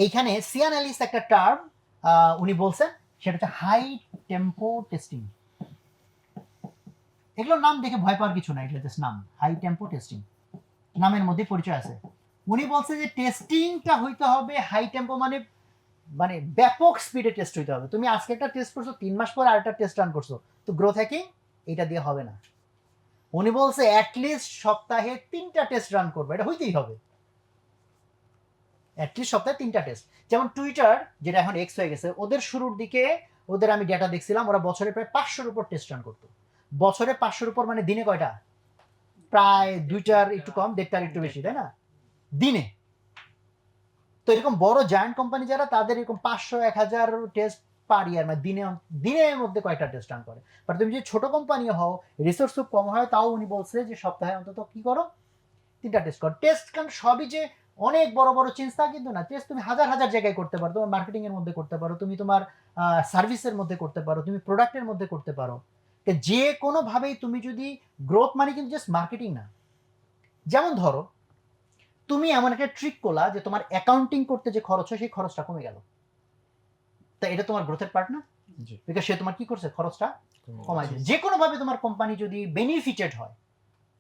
এইখানে সিয়ান অ্যালিস একটা টার্ম উনি বলছেন, সেটা হচ্ছে হাই টেম্পো টেস্টিং। এগুলোর নাম দেখে ভয় পাওয়ার কিছু নাই, এটা জাস্ট নাম, হাই টেম্পো টেস্টিং, নামের মধ্যে পরিচয় আছে। উনি বলছে যে টেস্টিংটা হইতে হবে হাই টেম্পো, মানে মানে ব্যাপক স্পিডে টেস্ট হইতে হবে। তুমি আজকে একটা টেস্ট করছো, 3 মাস পর আরেকটা টেস্ট রান করছো, তো গ্রোথ হ্যাকিং এটা দিয়ে হবে না। উনি বলছে অ্যাটলিস্ট সপ্তাহে 3টা টেস্ট রান করবে, এটা হইতেই হবে, অ্যাটলিস্ট সপ্তাহে 3টা টেস্ট। যেমন টুইটার, যেটা এখন এক্স হয়ে গেছে, ওদের শুরুর দিকে ওদের আমি ডেটা দেখছিলাম, ওরা বছরে প্রায় 500-র উপর টেস্ট রান করতো। বছরে 500-র উপর মানে দিনে কয়টা, প্রায় 2টার একটু কম, 1.5টার একটু বেশি, তাই না, দিনে। তো এরকম বড় জায়ান্ট কোম্পানি যারা, তাদের এরকম 500-1000 টেস্ট পার ইয়ার, মানে দিনের মধ্যে কয়টা টেস্ট রান করে। বাট তুমি যদি ছোট কোম্পানি হও, রিসোর্স খুব কম হয়, তাও উনি বলছে যে সপ্তাহে অন্তত কি করো, 3টা টেস্ট করো। টেস্ট কারণ সবই যে অনেক বড় বড় চেঞ্জ তা কিন্তু না, টেস্ট তুমি হাজার হাজার জায়গায় করতে পারো, তোমার মার্কেটিং এর মধ্যে করতে পারো, তুমি তোমার সার্ভিসের মধ্যে করতে পারো, তুমি প্রোডাক্টের মধ্যে করতে পারো। যে কোনো ভাবেই তুমি যদি গ্রোথ, মানে কিন্তু জাস্ট মার্কেটিং না। যেমন ধরো তুমি এমন একটা ট্রিক করলা যে তোমার অ্যাকাউন্টিং করতে যে খরচ হয় সেই খরচটা কমে গেল, তা এটা তোমার গ্রোথের পার্ট না? বিকজ সে তোমার কি করছে, খরচটা কমাই দিয়েছে। যে কোনো ভাবে তোমার কোম্পানি যদি বেনিফিটেড হয়,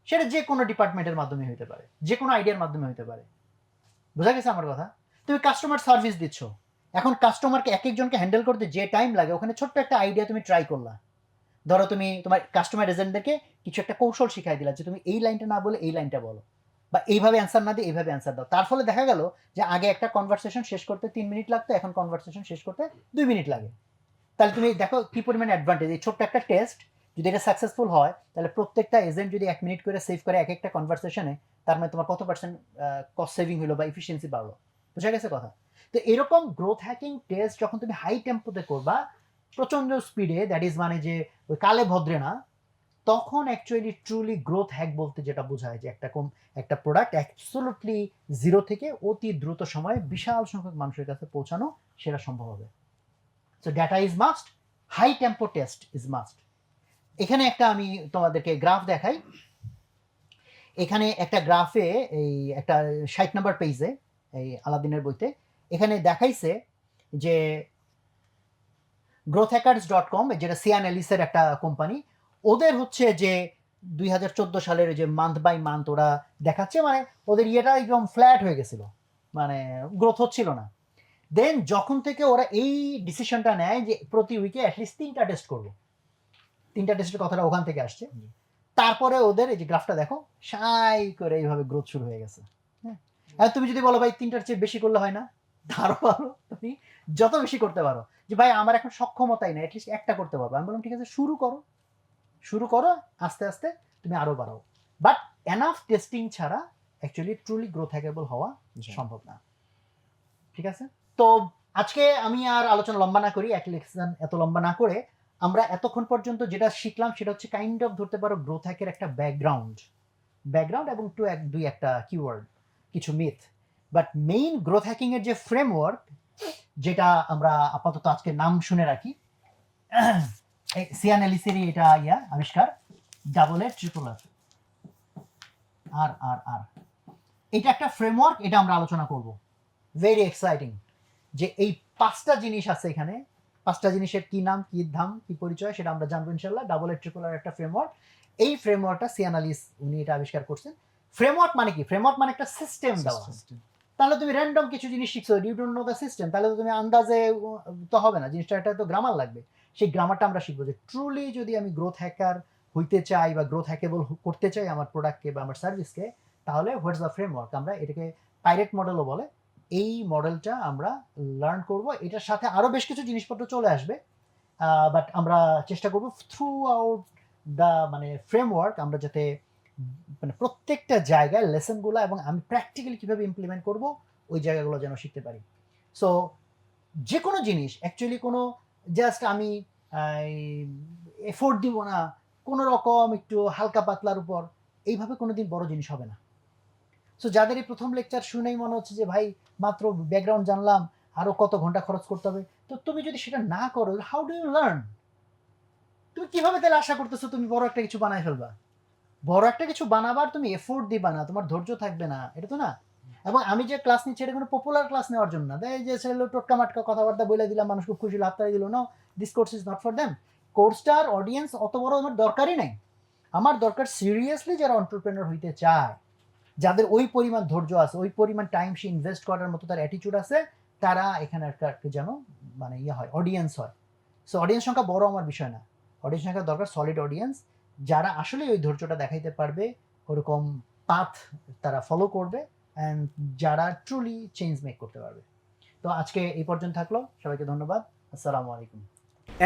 সেটা যে কোনো ডিপার্টমেন্টের মাধ্যমে হতে পারে, যে কোনো আইডিয়ার মাধ্যমে হতে পারে। বোঝা গেছে আমার কথা? তুমি কাস্টমার সার্ভিস দিচ্ছ, এখন কাস্টমারকে এক একজনকে হ্যান্ডেল করতে যে টাইম লাগে, ওখানে ছোট্ট একটা আইডিয়া তুমি ট্রাই করলা। ধরো তুমি তোমার কাস্টমার এজেন্টদেরকে কিছু একটা কৌশল শিখাই দিলা যে তুমি এই লাইনটা না বলে এই লাইনটা বলো, বা এইভাবে অ্যান্সার না দিয়ে এইভাবে অ্যান্সার দাও। তার ফলে দেখা গেল যে আগে একটা কনভারসেশন শেষ করতে 3 মিনিট লাগতো, এখন কনভারসেশন শেষ করতে 2 মিনিট লাগে। তাহলে তুমি দেখো কি পরিমাণ অ্যাডভান্টেজ। এই ছোট্ট একটা টেস্ট যদি এটা সাকসেসফুল হয়, তাহলে প্রত্যেকটা এজেন্ট যদি 1 মিনিট করে সেভ করে এক একটা কনভারসেশনে, তার মানে তোমার কত পার্সেন্ট কস্ট সেভিং হলো বা এফিসিয়েন্সি বাড়লো। বুঝা গেছে কথা? তো এরকম গ্রোথ হ্যাকিং টেস্ট যখন তুমি হাই টেম্পোতে করবা, প্রচন্ড স্পিডে, দ্যাট ইজ মানে যে ওই কালে ভদ্রে না, তখন অ্যাকচুয়ালি ট্রুলি গ্রোথ হ্যাক বলতে যেটা বোঝায় যে একটা প্রোডাক্ট অ্যাবসলিউটলি জিরো থেকে অতি দ্রুত সময়ে বিশাল সংখ্যক মানুষের কাছে পৌঁছানো, সেটা সম্ভব হবে। So data is must, high tempo test is must. এখানে একটা আমি তোমাদেরকে গ্রাফ দেখাই। এখানে একটা গ্রাফে, এই একটা 60 নম্বর পেজে, এই আলাদিনের বইতে এখানে দেখাইছে যে growthhackers.com, যেটা সিয়ান এলিসের একটা কোম্পানি, ওদের হচ্ছে যে 2014 সালের যে মান্থ বাই মান্থ ওরা দেখাচ্ছে, মানে ওদের ইয়েটা একদম ফ্ল্যাট হয়ে গেছিল, মানে গ্রোথ হচ্ছিল না। দেন যখন থেকে ওরা এই ডিসিশনটা নেয় যে প্রতি উইকে অ্যাটলিস্ট 3টা টেস্ট করবো, 3টা টেস্টের কথাটা ওখান থেকে আসছে, তারপরে ওদের এই যে গ্রাফটা দেখো, সাই করে এইভাবে গ্রোথ শুরু হয়ে গেছে। হ্যাঁ, আর তুমি যদি বলো ভাই 3টার চেয়ে বেশি করলে হয় না, তারও পারো, তুমি যত বেশি করতে পারো। যে ভাই আমার এখন সক্ষমতাই না, অ্যাটলিস্ট একটা করতে পারবো, আমি বললাম ঠিক আছে, শুরু করো, আস্তে আস্তে তুমি আরো বাড়াও। বাট এনাফ টেস্টিং ছাড়া অ্যাকচুয়ালি ট্রুলি গ্রোথ হ্যাকেবল হওয়া সম্ভব না। ঠিক আছে? তো আজকে আমি আর আলোচনা লম্বা না করি, এক লেকচার এত লম্বা না করে, আমরা এতক্ষণ পর্যন্ত যেটা শিখলাম সেটা হচ্ছে কাইন্ড অফ ধরতে পারো গ্রোথ হ্যাকের একটা ব্যাকগ্রাউন্ড এবং দুই একটা কিওয়ার্ড। কিছু myth. But main growth hacking এর যে ফ্রেমওয়ার্ক, যেটা আমরা আপাতত আজকে নাম শুনে রাখি, সিয়ান এলিসেরই এটা আবিষ্কার, RRR। এটা একটা ফ্রেমওয়ার্ক, এটা আমরা আলোচনা করব। ভেরি এক্সাইটিং যে এই 5টা জিনিস আছে এখানে, 5টা জিনিসের কি নাম, কি ধাম, কি পরিচয়, সেটা আমরা জানবো ইনশাল্লাহ। RRR একটা ফ্রেমওয়ার্ক। এই ফ্রেমওয়ার্কটা সিয়ান এলিস উনি এটা আবিষ্কার করছেন। ফ্রেমওয়ার্ক মানে কি? ফ্রেমওয়ার্ক মানে একটা সিস্টেম দেওয়া। তাহলে তুমি র্যান্ডম কিছু জিনিস শিখছো, you don't know the system, তাহলে তো তুমি আন্দাজে তো হবে না, জিনিসটা একটা তো গ্রামার লাগবে। সেই গ্রামারটা আমরা শিখবো যে ট্রুলি যদি আমি গ্রোথ হ্যাকার হইতে চাই বা গ্রোথ হ্যাকেবল করতে চাই আমার প্রোডাক্টকে বা আমার সার্ভিসকে, তাহলে হোয়াটস দ্য ফ্রেমওয়ার্ক, আমরা এটাকে পাইরেট মডেলও বলে, এই মডেলটা আমরা লার্ন করব। এটার সাথে আরও বেশ কিছু জিনিসপত্র চলে আসবে, বাট আমরা চেষ্টা করব থ্রু আউট দ্য মানে ফ্রেমওয়ার্ক আমরা যাতে মানে প্রত্যেকটা জায়গায় লেসনগুলো এবং আমি প্র্যাকটিক্যালি কীভাবে ইমপ্লিমেন্ট করব ওই জায়গাগুলো যেন শিখতে পারি। সো যে কোনো জিনিস অ্যাকচুয়ালি কোনো জাস্ট আমি এফোর্ট দিব না, কোনো রকম একটু হালকা পাতলার উপর, এইভাবে কোনো দিন বড় জিনিস হবে না। সো যাদের এই প্রথম লেকচার শুনেই মনে হচ্ছে যে ভাই মাত্র ব্যাকগ্রাউন্ড জানলাম, আরও কত ঘন্টা খরচ করতে হবে, তো তুমি যদি সেটা না করো, হাউ ডু ইউ লার্ন? তুমি কিভাবে তাহলে আশা করতেছো তুমি বড় একটা কিছু বানাই ফেলবা? বড় একটা কিছু বানাবার তুমি এফোর্ট দিবা না, তোমার ধৈর্য থাকবে না, এটা তো না। এবং আমি যে ক্লাস নিচ্ছি এটা কোনো পপুলার ক্লাস নেওয়ার জন্য না, এই যে ছেলে টোটকা মাটকা কথাবার্তা বলে দিলাম, মানুষ খুব খুশি হাততালি দিল, no, this course is not for them. কোর্সটার অডিয়েন্স অত বড় আমার দরকারই নাই। আমার দরকার সিরিয়াসলি যারা এন্টারপ্রেনার হইতে চায়, যাদের ওই পরিমাণ ধৈর্য আছে, ওই পরিমাণ টাইম সে ইনভেস্ট করার মতো তার অ্যাটিটিউড আছে, তারা এখানে একটা যেন মানে হয়, অডিয়েন্স হয়। সো অডিয়েন্স সংখ্যা বড় আমার বিষয় না, অডিয়েন্স সংখ্যা দরকার সলিড অডিয়েন্স, যারা আসলে ওই ধৈর্যটা দেখাইতে পারবে, ওরকম পাথ তারা ফলো করবে, অ্যান্ড যারা ট্রুলি চেঞ্জ মেক করতে পারবে। তো আজকে এই পর্যন্ত থাকলো, সবাইকে ধন্যবাদ, আসসালামু আলাইকুম।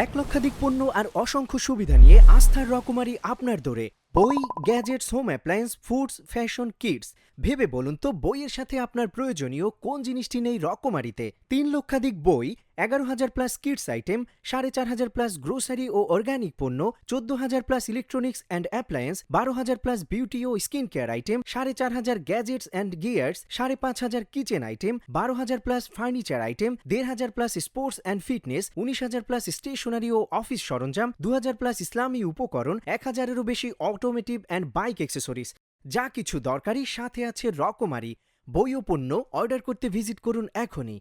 1 লক্ষাধিক পণ্য আর অসংখ্য সুবিধা নিয়ে আস্থার রকমারি আপনার দোরে। বই, gadgets, home appliance, foods, fashion, kids. ভেবে বলুন তো বইয়ের সাথে আপনার প্রয়োজনীয় কোন জিনিসটি নেই রকমারিতে? 3 লক্ষাধিক বই, 11,000 plus kids item, 4,500 plus grocery ও অর্গানিক পণ্য, 14,000 plus electronics and appliance, 12,000 plus beauty ও skin care item, 4,500 gadgets and gears, 5,500 kitchen item, 12,000 plus furniture item, 1,500 plus sports and fitness, 19,000 plus stationery ও অফিস সরঞ্জাম, 2,000 প্লাস ইসলামী উপকরণ, 1,000-এরও বেশি automotive and bike accessories. যা কিছু দরকারি সাথে আছে রকমারি। বই ও পণ্য অর্ডার করতে ভিজিট করুন এখনই।